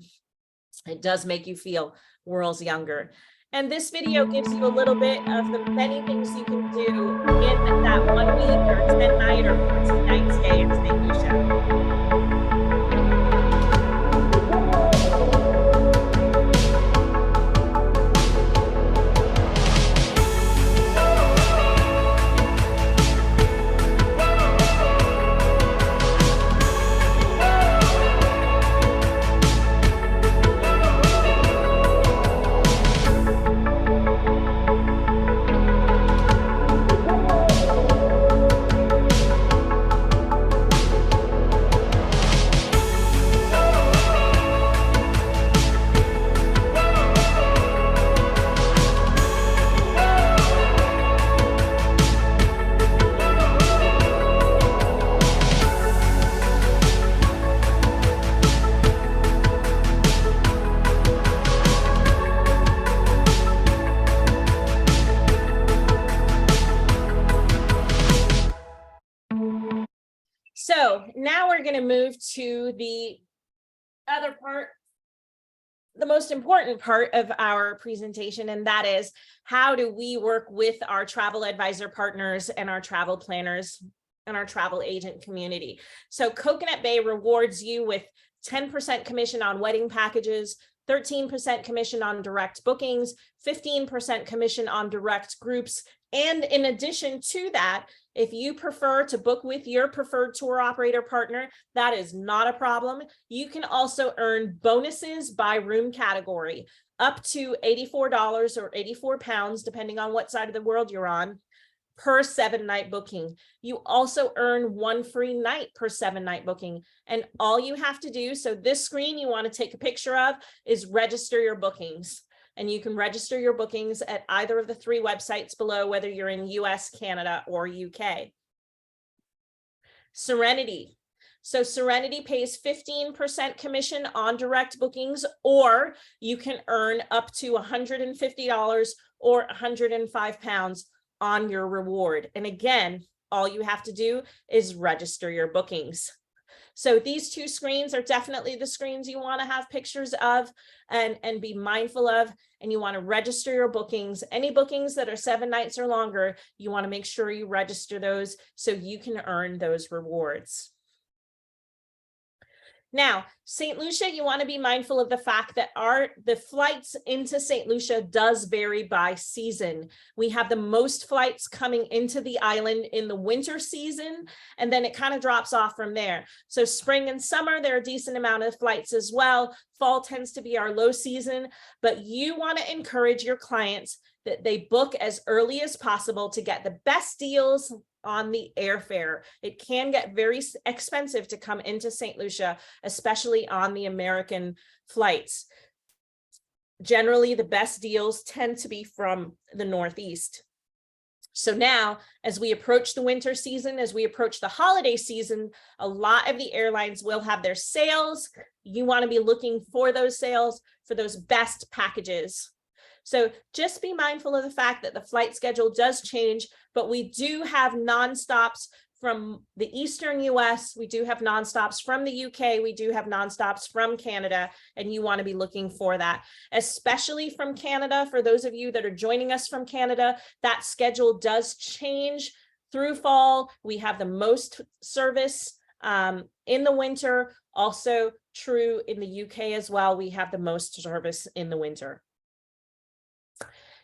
Speaker 2: It does make you feel worlds younger. And this video gives you a little bit of the many things you can do in that 1 week or 10 night or 14 night stay in Saint Lucia. So now we're going to move to the other part, the most important part of our presentation, and that is how do we work with our travel advisor partners and our travel planners and our travel agent community. So Coconut Bay rewards you with 10% commission on wedding packages, 13% commission on direct bookings, 15% commission on direct groups. And in addition to that, if you prefer to book with your preferred tour operator partner, that is not a problem. You can also earn bonuses by room category, up to $84 or 84 pounds, depending on what side of the world you're on, per 7-night booking. You also earn 1 free night per 7-night booking. And all you have to do, so this screen you want to take a picture of, is register your bookings. And you can register your bookings at either of the 3 websites below, whether you're in US, Canada, or UK. Serenity. So Serenity pays 15% commission on direct bookings, or you can earn up to $150 or 105 pounds on your reward. And again, all you have to do is register your bookings. So these 2 screens are definitely the screens you want to have pictures of and be mindful of, and you want to register your bookings. Any bookings that are 7 nights or longer, you want to make sure you register those so you can earn those rewards. Now, St. Lucia, you want to be mindful of the fact that the flights into St. Lucia does vary by season. We have the most flights coming into the island in the winter season, and then it kind of drops off from there. So spring and summer, there are a decent amount of flights as well. Fall tends to be our low season, but you want to encourage your clients that they book as early as possible to get the best deals on the airfare. It can get very expensive to come into St. Lucia, especially on the American flights. Generally, the best deals tend to be from the Northeast. So now, as we approach the winter season, as we approach the holiday season, a lot of the airlines will have their sales. You want to be looking for those sales for those best packages. So just be mindful of the fact that the flight schedule does change, but we do have nonstops from the Eastern US. We do have nonstops from the UK. We do have nonstops from Canada, and you want to be looking for that, especially from Canada. For those of you that are joining us from Canada, that schedule does change through fall. We have the most service in the winter. Also true in the UK as well. We have the most service in the winter.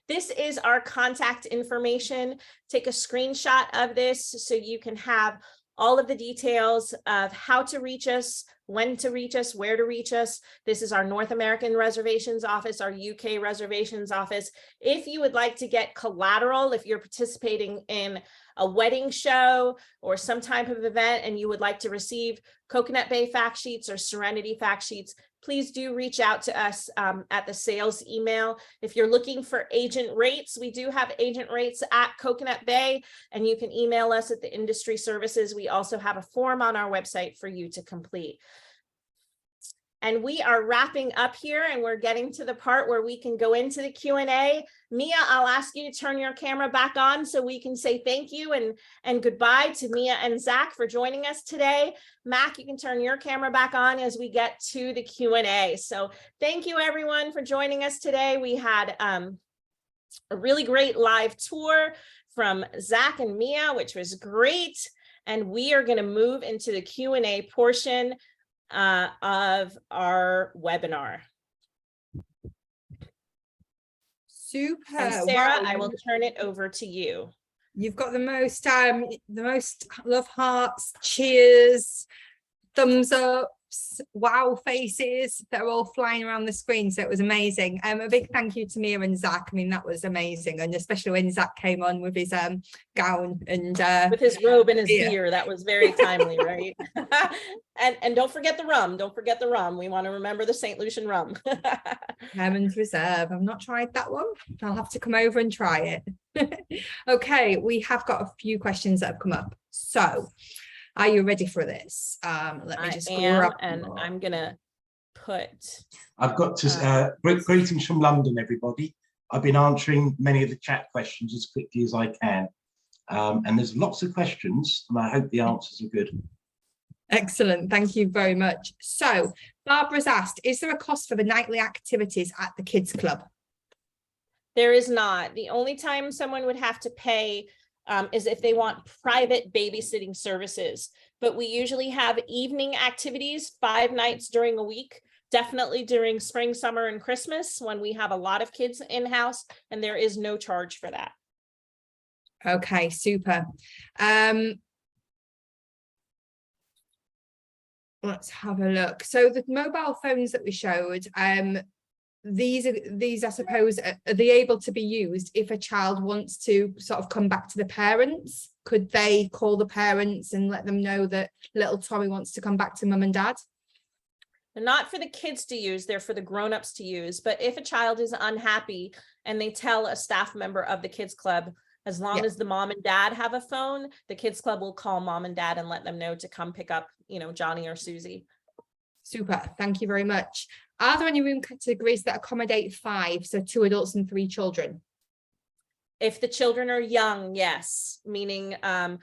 Speaker 2: This is our contact information. Take a screenshot of this so you can have all of the details of how to reach us, when to reach us, where to reach us. This is our North American reservations office, our UK reservations office. If you would like to get collateral, if you're participating in a wedding show or some type of event and you would like to receive Coconut Bay fact sheets or Serenity fact sheets, please do reach out to us at the sales email. If you're looking for agent rates, we do have agent rates at Coconut Bay, and you can email us at the industry services. We also have a form on our website for you to complete. And we are wrapping up here, and we're getting to the part where we can go into the Q&A. Mia, I'll ask you to turn your camera back on so we can say thank you and goodbye to Mia and Zach for joining us today. Mac, you can turn your camera back on as we get to the Q&A. So thank you everyone for joining us today. We had a really great live tour from Zach and Mia, which was great. And we are going to move into the Q&A portion of our webinar.
Speaker 1: Super.
Speaker 2: And Sarah,
Speaker 1: Wow.
Speaker 2: I will turn it over to you.
Speaker 1: You've got the most love hearts, cheers, thumbs ups, wow faces that are all flying around the screen. So it was amazing. A big thank you to Mia and Zach. I mean, that was amazing. And especially when Zach came on with his gown and
Speaker 2: with his robe and his beer. That was very timely, right? and don't forget the rum. Don't forget the rum. We want to remember the Saint Lucian rum.
Speaker 1: Herman's Reserve. I've not tried that one. I'll have to come over and try it. Okay, we have got a few questions that have come up. So are you ready for this? Let me just grab
Speaker 2: and I'm gonna put.
Speaker 5: I've got to greetings from London, everybody. I've been answering many of the chat questions as quickly as I can, and there's lots of questions, and I hope the answers are good.
Speaker 1: Excellent, thank you very much. So Barbara's asked, is there a cost for the nightly activities at the kids club?
Speaker 2: There is not. The only time someone would have to pay is if they want private babysitting services. But we usually have evening activities 5 nights during a week, definitely during spring, summer, and Christmas when we have a lot of kids in-house, and there is no charge for that.
Speaker 1: Okay, super. Let's have a look. So the mobile phones that we showed, these I suppose, are they able to be used if a child wants to sort of come back to the parents? Could they call the parents and let them know that little Tommy wants to come back to mum and dad?
Speaker 2: They're not for the kids to use, they're for the grown-ups to use. But if a child is unhappy and they tell a staff member of the kids club, as long as the mom and dad have a phone, the kids club will call mom and dad and let them know to come pick up, Johnny or Susie.
Speaker 1: Super, thank you very much. Are there any room categories that accommodate 5, so 2 adults and 3 children?
Speaker 2: If the children are young, yes, meaning, in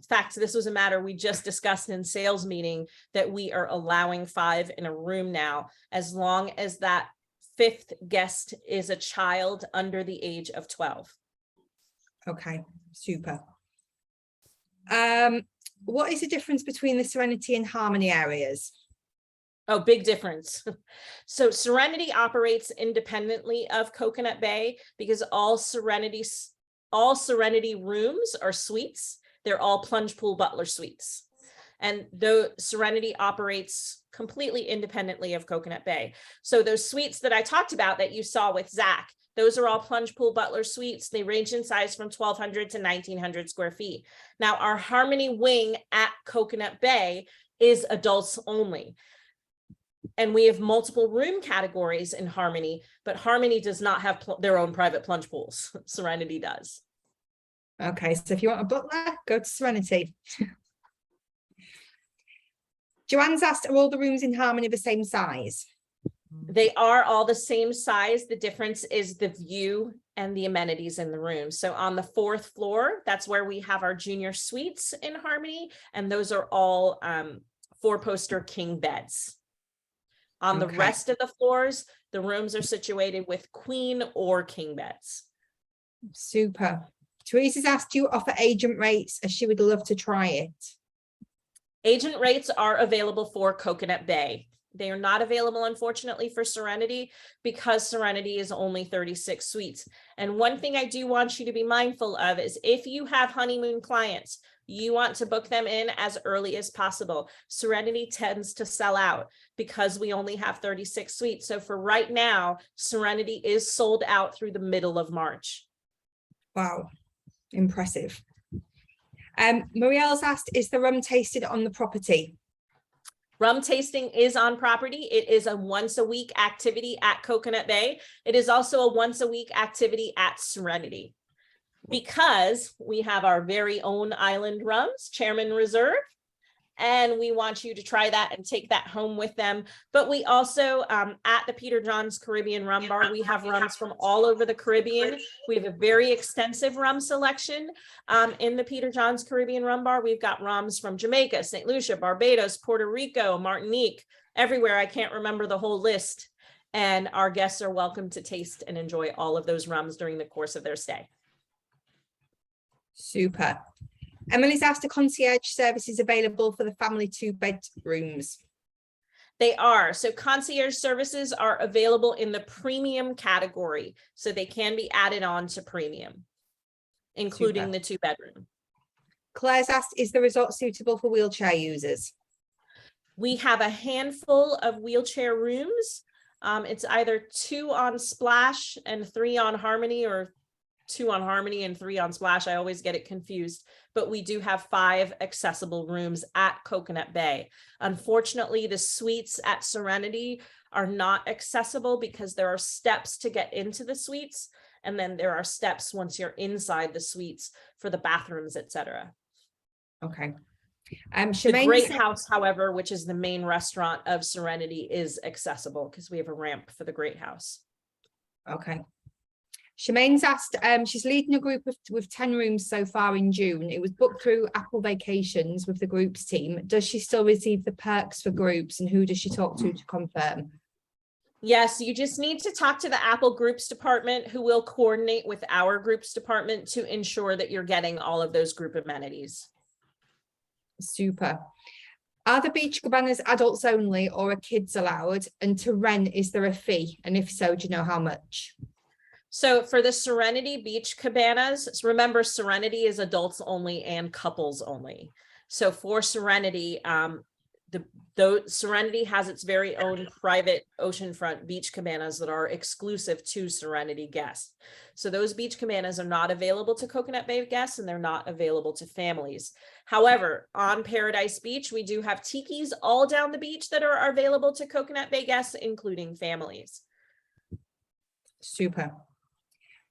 Speaker 2: fact, this was a matter we just discussed in sales meeting, that we are allowing 5 in a room now, as long as that 5th guest is a child under the age of 12.
Speaker 1: Okay, super. What is the difference between the Serenity and Harmony areas?
Speaker 2: Oh, big difference. So Serenity operates independently of Coconut Bay because all Serenity rooms are suites. They're all plunge pool butler suites. And the Serenity operates completely independently of Coconut Bay. So those suites that I talked about that you saw with Zach, those are all plunge pool butler suites. They range in size from 1,200 to 1,900 square feet. Now our Harmony wing at Coconut Bay is adults only. And we have multiple room categories in Harmony, but Harmony does not have their own private plunge pools. Serenity does.
Speaker 1: Okay, so if you want a butler, go to Serenity. Joanne's asked, are all the rooms in Harmony the same size?
Speaker 2: They are all the same size. The difference is the view and the amenities in the room. So on the 4th floor, that's where we have our junior suites in Harmony. And those are all 4-poster king beds. On the rest of the floors, the rooms are situated with queen or king beds.
Speaker 1: Super. Teresa's asked, do you offer agent rates, as she would love to try it?
Speaker 2: Agent rates are available for Coconut Bay. They are not available, unfortunately, for Serenity, because Serenity is only 36 suites. And one thing I do want you to be mindful of is, if you have honeymoon clients, you want to book them in as early as possible. Serenity tends to sell out because we only have 36 suites. So for right now, Serenity is sold out through the middle of March.
Speaker 1: Wow, impressive. Marielle's asked, is the rum tasted on the property?
Speaker 2: Rum tasting is on property. It is a once a week activity at Coconut Bay. It is also a once a week activity at Serenity, because we have our very own island rums, Chairman Reserve, and we want you to try that and take that home with them. But we also, at the Peter John's Caribbean Rum Bar, we have rums from all over the Caribbean. We have a very extensive rum selection in the Peter John's Caribbean Rum Bar. We've got rums from Jamaica, Saint Lucia, Barbados, Puerto Rico, Martinique, everywhere. I can't remember the whole list. And our guests are welcome to taste and enjoy all of those rums during the course of their stay.
Speaker 1: Super. Emily's asked, a concierge service is available for the family 2-bedrooms.
Speaker 2: They are. So concierge services are available in the premium category. So they can be added on to premium, including
Speaker 1: Super.
Speaker 2: the 2-bedroom.
Speaker 1: Claire's asked, is the resort suitable for wheelchair users?
Speaker 2: We have a handful of wheelchair rooms. It's either 2 on Splash and 3 on Harmony, or 2 on Harmony and 3 on Splash. I always get it confused, but we do have 5 accessible rooms at Coconut Bay. Unfortunately, the suites at Serenity are not accessible because there are steps to get into the suites, and then there are steps once you're inside the suites for the bathrooms, etc.
Speaker 1: Okay.
Speaker 2: The Great House, however, which is the main restaurant of Serenity, is accessible because we have a ramp for the Great House.
Speaker 1: Okay. Shemaine's asked, she's leading a group with 10 rooms so far in June. It was booked through Apple Vacations with the group's team. Does she still receive the perks for groups, and who does she talk to confirm?
Speaker 2: Yes, you just need to talk to the Apple Groups department, who will coordinate with our groups department to ensure that you're getting all of those group amenities.
Speaker 1: Super. Are the beach cabanas adults only, or are kids allowed? And to rent, is there a fee? And if so, do you know how much?
Speaker 2: So for the Serenity Beach Cabanas, remember, Serenity is adults only and couples only. So for Serenity, Serenity has its very own private oceanfront beach cabanas that are exclusive to Serenity guests. So those beach cabanas are not available to Coconut Bay guests, and they're not available to families. However, on Paradise Beach, we do have tikis all down the beach that are available to Coconut Bay guests, including families.
Speaker 1: Super.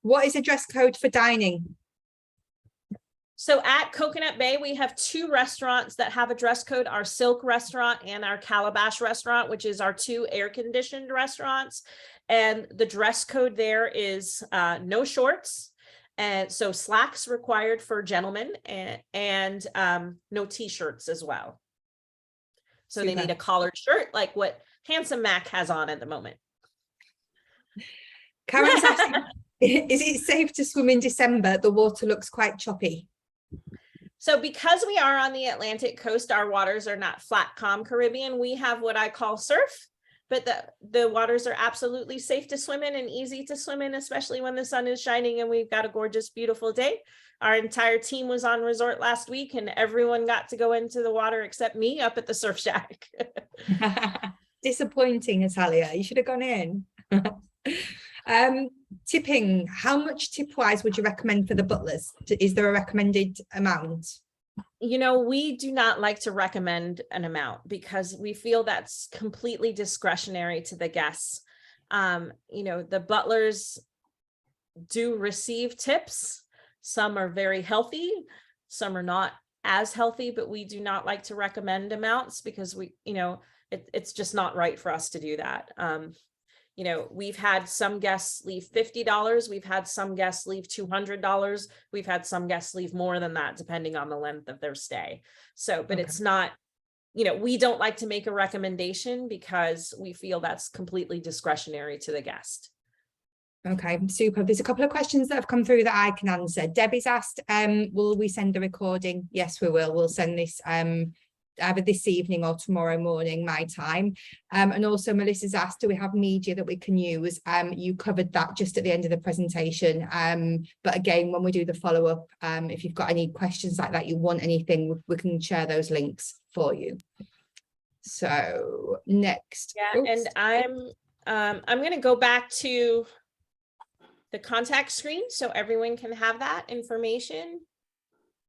Speaker 1: What is a dress code for dining?
Speaker 2: So at Coconut Bay, we have 2 restaurants that have a dress code, our Silk restaurant and our Calabash restaurant, which is our 2 air-conditioned restaurants. And the dress code there is no shorts, and so slacks required for gentlemen, and no t-shirts as well. So Super. They need a collared shirt like what Handsome Mac has on at the moment.
Speaker 1: Karen's asking, is it safe to swim in December? The water looks quite choppy.
Speaker 2: So because we are on the Atlantic coast, our waters are not flat, calm Caribbean. We have what I call surf, but the waters are absolutely safe to swim in and easy to swim in, especially when the sun is shining and we've got a gorgeous, beautiful day. Our entire team was on resort last week, and everyone got to go into the water except me up at the surf shack.
Speaker 1: Disappointing, Natalia. You should have gone in. Tipping, how much tip wise would you recommend for the butlers? Is there a recommended amount?
Speaker 2: You know, we do not like to recommend an amount because we feel that's completely discretionary to the guests. You know, the butlers do receive tips. Some are very healthy, some are not as healthy, but we do not like to recommend amounts because we, you know, it's just not right for us to do that. You know, we've had some guests leave $50. We've had some guests leave $200. We've had some guests leave more than that, depending on the length of their stay. So, but It's not, you know, we don't like to make a recommendation because we feel that's completely discretionary to the guest.
Speaker 1: Okay, super. There's a couple of questions that have come through that I can answer. Debbie's asked, will we send a recording? Yes, we will. We'll send this either this evening or tomorrow morning, my time. And also Melissa's asked, do we have media that we can use? You covered that just at the end of the presentation. But again, when we do the follow-up, if you've got any questions like that, you want anything, we can share those links for you. So next.
Speaker 2: Yeah, and I'm going to go back to the contact screen so everyone can have that information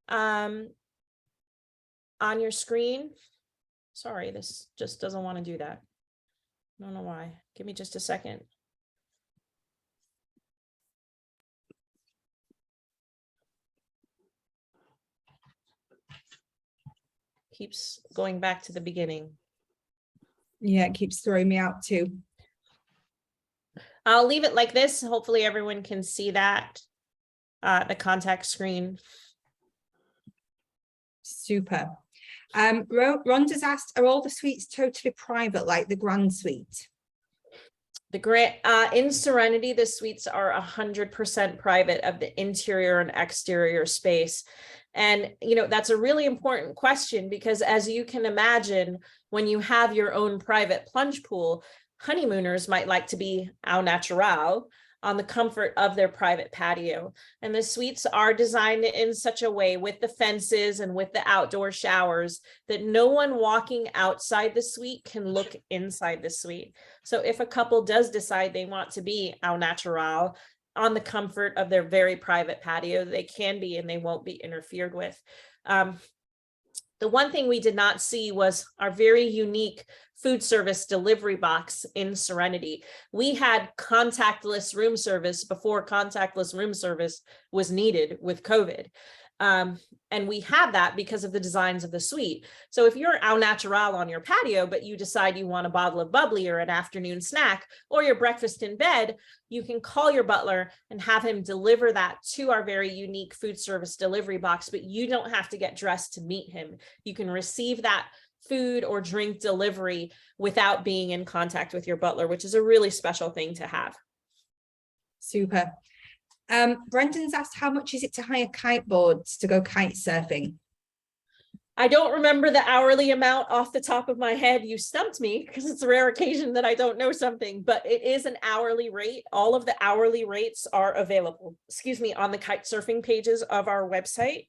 Speaker 2: on your screen. Sorry, this just doesn't want to do that. I don't know why. Give me just a second. Keeps going back to the beginning.
Speaker 1: Yeah, it keeps throwing me out too.
Speaker 2: I'll leave it like this. Hopefully everyone can see that, the contact screen.
Speaker 1: Super. Rhonda's asked, are all the suites totally private, like the grand suite?
Speaker 2: The grant in Serenity, the suites are 100% private of the interior and exterior space. And, you know, that's a really important question because as you can imagine, when you have your own private plunge pool, honeymooners might like to be au natural on the comfort of their private patio. And the suites are designed in such a way with the fences and with the outdoor showers that no one walking outside the suite can look inside the suite. So if a couple does decide they want to be au natural on the comfort of their very private patio, they can be, and they won't be interfered with. The one thing we did not see was our very unique food service delivery box in Serenity. We had contactless room service before contactless room service was needed with COVID. And we have that because of the designs of the suite. So if you're au natural on your patio, but you decide you want a bottle of bubbly or an afternoon snack or your breakfast in bed, you can call your butler and have him deliver that to our very unique food service delivery box, but you don't have to get dressed to meet him. You can receive that food or drink delivery without being in contact with your butler, which is a really special thing to have.
Speaker 1: Super. Brendan's asked, how much is it to hire kiteboards to go kite surfing?
Speaker 2: I don't remember the hourly amount off the top of my head. You stumped me because it's a rare occasion that I don't know something, but it is an hourly rate. All of the hourly rates are available, on the kite surfing pages of our website.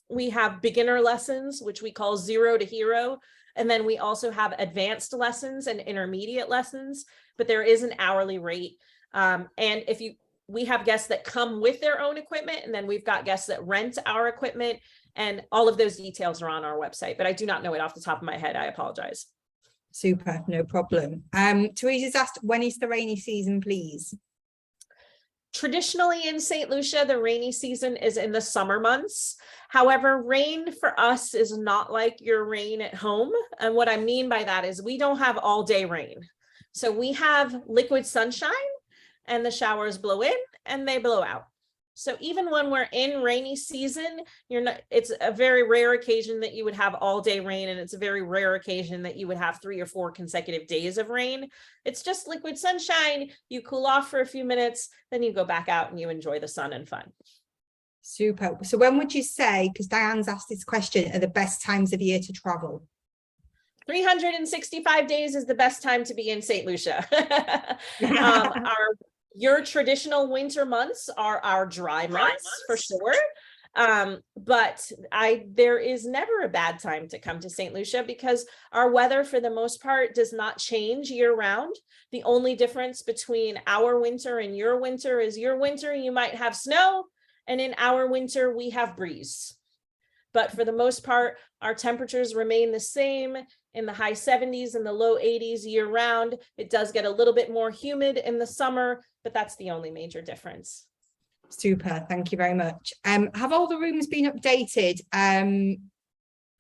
Speaker 2: We have beginner lessons, which we call 0 to hero. And then we also have advanced lessons and intermediate lessons, but there is an hourly rate. And we have guests that come with their own equipment, and then we've got guests that rent our equipment, and all of those details are on our website, but I do not know it off the top of my head. I apologize.
Speaker 1: Super, no problem. Teresa's asked, when is the rainy season, please?
Speaker 2: Traditionally in Saint Lucia, the rainy season is in the summer months. However, rain for us is not like your rain at home. And what I mean by that is we don't have all day rain. So we have liquid sunshine, and the showers blow in and they blow out. So even when we're in rainy season, it's a very rare occasion that you would have all day rain, and it's a very rare occasion that you would have 3 or 4 consecutive days of rain. It's just liquid sunshine. You cool off for a few minutes, then you go back out and you enjoy the sun and fun.
Speaker 1: Super. So when would you say, because Diane's asked this question, are the best times of year to travel?
Speaker 2: 365 days is the best time to be in Saint Lucia. Your traditional winter months are our dry months for sure. But there is never a bad time to come to Saint Lucia because our weather for the most part does not change year round. The only difference between our winter and your winter is your winter, you might have snow, and in our winter, we have breeze. But for the most part, our temperatures remain the same in the high 70s and the low 80s year round. It does get a little bit more humid in the summer, but that's the only major difference.
Speaker 1: Super, thank you very much. Have all the rooms been updated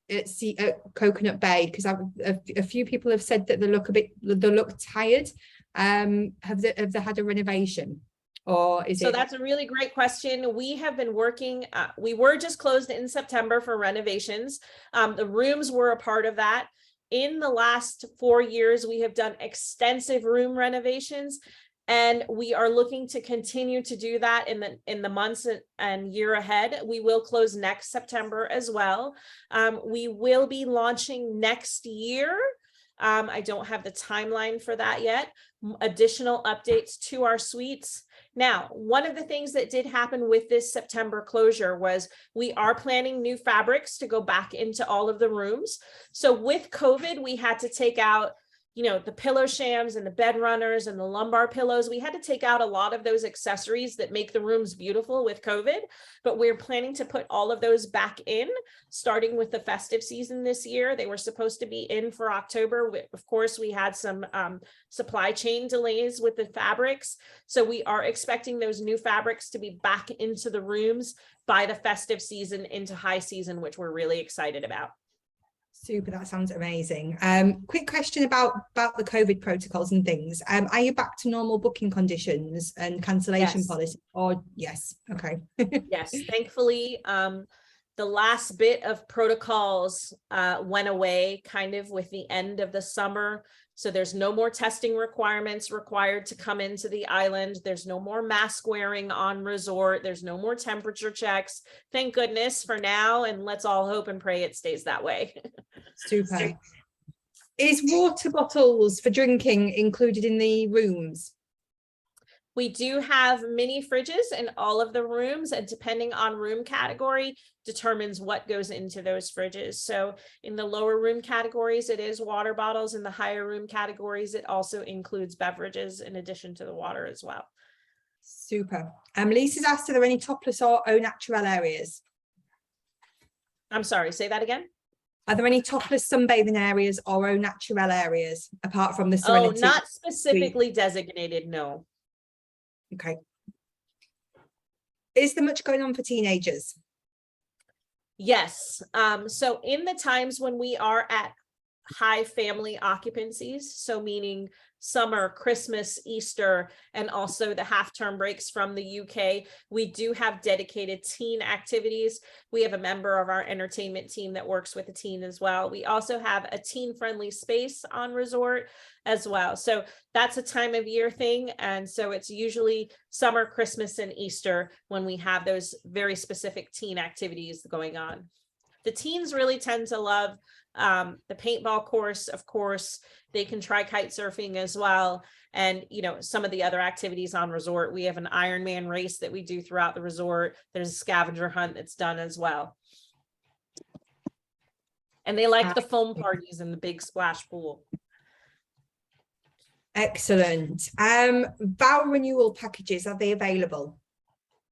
Speaker 1: at Coconut Bay? Because a few people have said that they look tired. Have they had a renovation? Or is it?
Speaker 2: So that's a really great question. We have been working, we were just closed in September for renovations. The rooms were a part of that. In the last 4 years, we have done extensive room renovations. And we are looking to continue to do that in the months and year ahead. We will close next September as well. We will be launching next year. I don't have the timeline for that yet. Additional updates to our suites. Now, one of the things that did happen with this September closure was we are planning new fabrics to go back into all of the rooms. So with COVID, we had to take out, you know, the pillow shams and the bed runners and the lumbar pillows. We had to take out a lot of those accessories that make the rooms beautiful with COVID, but we're planning to put all of those back in, starting with the festive season this year. They were supposed to be in for October. Of course, we had some supply chain delays with the fabrics. So we are expecting those new fabrics to be back into the rooms by the festive season into high season, which we're really excited about.
Speaker 1: Super, that sounds amazing. Quick question about the COVID protocols and things. Are you back to normal booking conditions and cancellation policy? Or yes, okay.
Speaker 2: Yes, thankfully, the last bit of protocols went away kind of with the end of the summer. So there's no more testing requirements required to come into the island. There's no more mask wearing on resort. There's no more temperature checks. Thank goodness for now. And let's all hope and pray it stays that way.
Speaker 1: Super. Is water bottles for drinking included in the rooms?
Speaker 2: We do have mini fridges in all of the rooms, and depending on room category determines what goes into those fridges. So in the lower room categories, it is water bottles. In the higher room categories, it also includes beverages in addition to the water as well.
Speaker 1: Super. Lisa's asked, are there any topless or au naturel areas?
Speaker 2: I'm sorry, say that again.
Speaker 1: Are there any topless sunbathing areas or au naturel areas apart from the Serenity?
Speaker 2: Oh, not specifically designated, no.
Speaker 1: Okay. Is there much going on for teenagers?
Speaker 2: Yes. So in the times when we are at high family occupancies, so meaning summer, Christmas, Easter, and also the half-term breaks from the UK, we do have dedicated teen activities. We have a member of our entertainment team that works with a teen as well. We also have a teen-friendly space on resort as well. So that's a time of year thing. And so it's usually summer, Christmas, and Easter when we have those very specific teen activities going on. The teens really tend to love the paintball course, of course. They can try kite surfing as well. And, you know, some of the other activities on resort, we have an Ironman race that we do throughout the resort. There's a scavenger hunt that's done as well. And they like the foam parties in the big splash pool.
Speaker 1: Excellent. Vow renewal packages, are they available?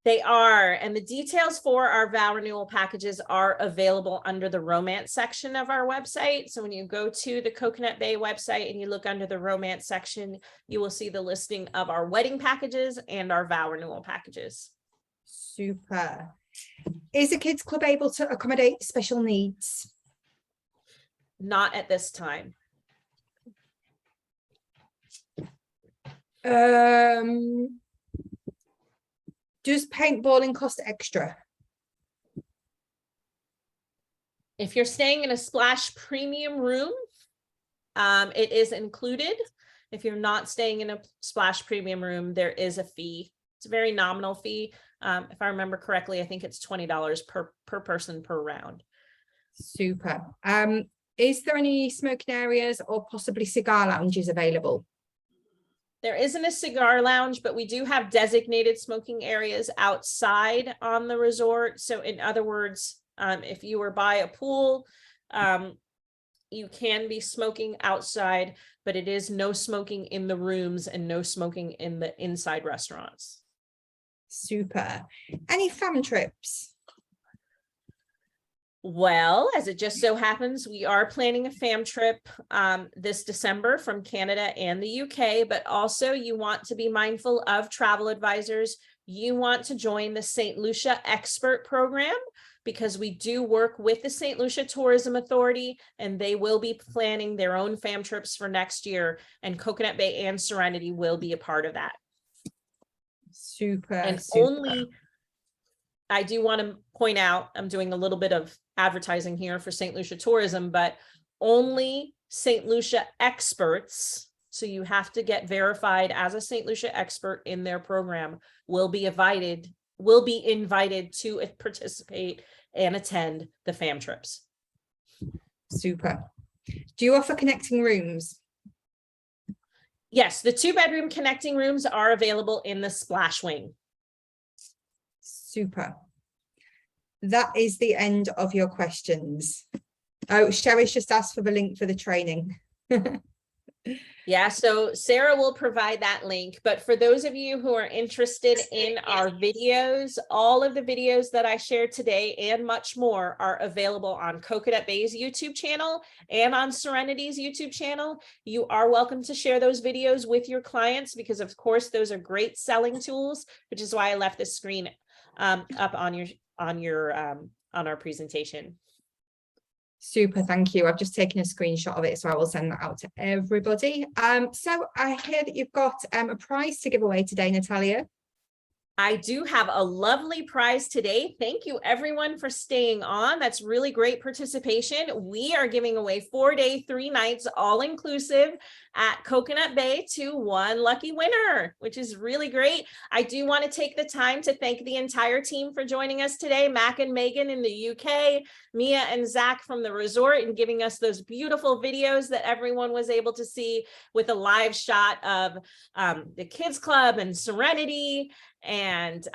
Speaker 2: They are, and the details for our vow renewal packages are available under the romance section of our website. So when you go to the Coconut Bay website and you look under the romance section, you will see the listing of our wedding packages and our vow renewal packages.
Speaker 1: Super. Is the kids club able to accommodate special needs?
Speaker 2: Not at this time.
Speaker 1: Does paintballing cost extra?
Speaker 2: If you're staying in a Splash premium room, it is included. If you're not staying in a Splash premium room, there is a fee. It's a very nominal fee. If I remember correctly, I think it's $20 per person per round.
Speaker 1: Super. Is there any smoking areas or possibly cigar lounges available?
Speaker 2: There isn't a cigar lounge, but we do have designated smoking areas outside on the resort. So in other words, if you were by a pool, you can be smoking outside, but it is no smoking in the rooms and no smoking in the inside restaurants.
Speaker 1: Super. Any fam trips?
Speaker 2: Well, as it just so happens, we are planning a fam trip this December from Canada and the UK, but also you want to be mindful of travel advisors. You want to join the Saint Lucia Expert Program because we do work with the Saint Lucia Tourism Authority and they will be planning their own fam trips for next year, and Coconut Bay and Serenity will be a part of that.
Speaker 1: Super.
Speaker 2: And
Speaker 1: super.
Speaker 2: only, I do want to point out, I'm doing a little bit of advertising here for St. Lucia Tourism, but only St. Lucia experts, So you have to get verified as a Saint Lucia expert in their program, will be invited to participate and attend the fam trips.
Speaker 1: Super. Do you offer connecting rooms?
Speaker 2: Yes, the 2-bedroom connecting rooms are available in the splash wing.
Speaker 1: Super. That is the end of your questions. Oh, Sherry's just asked for the link for the training.
Speaker 2: Yeah, so Sarah will provide that link, but for those of you who are interested in our videos, all of the videos that I shared today and much more are available on Coconut Bay's YouTube channel and on Serenity's YouTube channel. You are welcome to share those videos with your clients because of course those are great selling tools, which is why I left the screen up on our presentation.
Speaker 1: Super, thank you. I've just taken a screenshot of it, so I will send that out to everybody. So I hear that you've got a prize to give away today, Natalia.
Speaker 2: I do have a lovely prize today. Thank you everyone for staying on. That's really great participation. We are giving away 4-day, 3 nights, all inclusive at Coconut Bay to one lucky winner, which is really great. I do want to take the time to thank the entire team for joining us today. Mac and Megan in the UK, Mia and Zach from the resort, and giving us those beautiful videos that everyone was able to see with a live shot of the kids club and Serenity and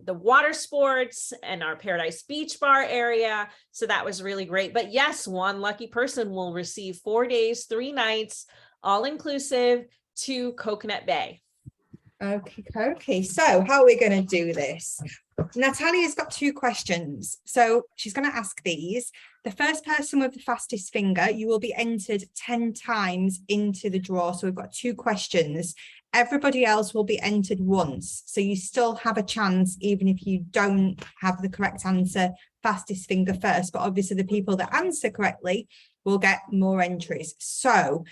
Speaker 2: the water sports and our Paradise Beach Bar area. So that was really great. But yes, one lucky person will receive 4 days, 3 nights, all inclusive to Coconut Bay.
Speaker 1: Okay. So how are we going to do this? Natalia's got 2 questions. So she's going to ask these. The first person with the fastest finger, you will be entered 10 times into the draw. So we've got 2 questions. Everybody else will be entered once. So you still have a chance, even if you don't have the correct answer, fastest finger first. But obviously the people that answer correctly will get more entries. So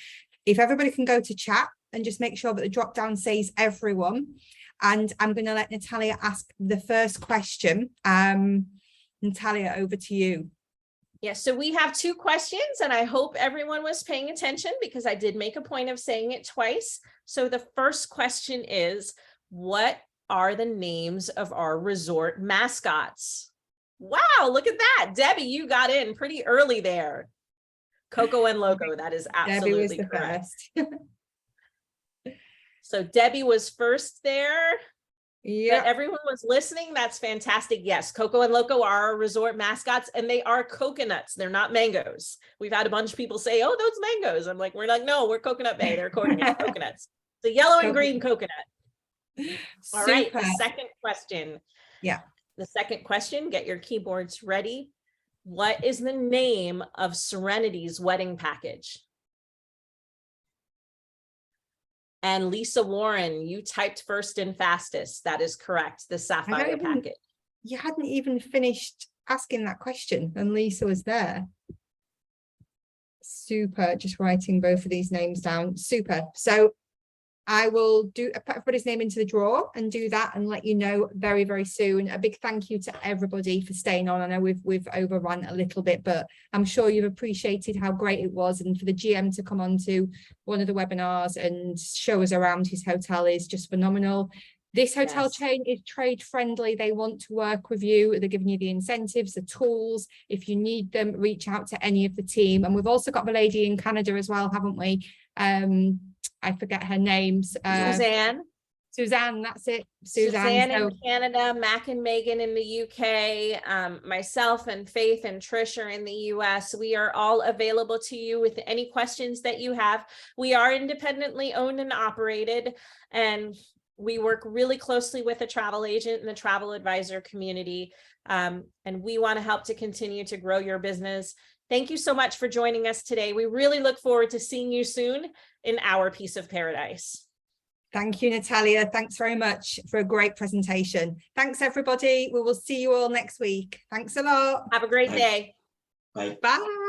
Speaker 1: if everybody can go to chat and just make sure that the drop down says everyone. And I'm going to let Natalia ask the first question. Natalia, over to you.
Speaker 2: Yes, so we have 2 questions and I hope everyone was paying attention because I did make a point of saying it twice. So the first question is, what are the names of our resort mascots? Wow, look at that. Debbie, you got in pretty early there. Coco and Loco, that is absolutely
Speaker 1: Debbie was the
Speaker 2: correct.
Speaker 1: first.
Speaker 2: So Debbie was first there.
Speaker 1: Yeah,
Speaker 2: But everyone was listening. That's fantastic. Yes, Coco and Loco are our resort mascots and they are coconuts. They're not mangoes. We've had a bunch of people say, oh, those mangoes. I'm like, we're like, no, we're Coconut Bay. They're coconuts. The yellow and green coconut. All right, the second question.
Speaker 1: Yeah.
Speaker 2: The second question, get your keyboards ready. What is the name of Serenity's wedding package? And Lisa Warren, you typed first and fastest. That is correct. The Sapphire package.
Speaker 1: You hadn't even finished asking that question and Lisa was there. Super. Just writing both of these names down. Super. So I will put everybody's name into the draw and do that and let you know very, very soon. A big thank you to everybody for staying on. I know we've overrun a little bit, but I'm sure you've appreciated how great it was. And for the GM to come on to one of the webinars and show us around his hotel is just phenomenal. This hotel chain is trade friendly. They want to work with you. They're giving you the incentives, the tools. If you need them, reach out to any of the team. And we've also got the lady in Canada as well, haven't we? I forget her names. Suzanne, that's it.
Speaker 2: Suzanne in Canada, Mac and Megan in the UK, myself and Faith and Trish are in the US. We are all available to you with any questions that you have. We are independently owned and operated, and we work really closely with a travel agent and the travel advisor community. And we want to help to continue to grow your business. Thank you so much for joining us today. We really look forward to seeing you soon in our piece of paradise.
Speaker 1: Thank you, Natalia. Thanks very much for a great presentation. Thanks, everybody. We will see you all next week. Thanks a lot.
Speaker 2: Have a great day.
Speaker 5: Bye.
Speaker 1: Bye.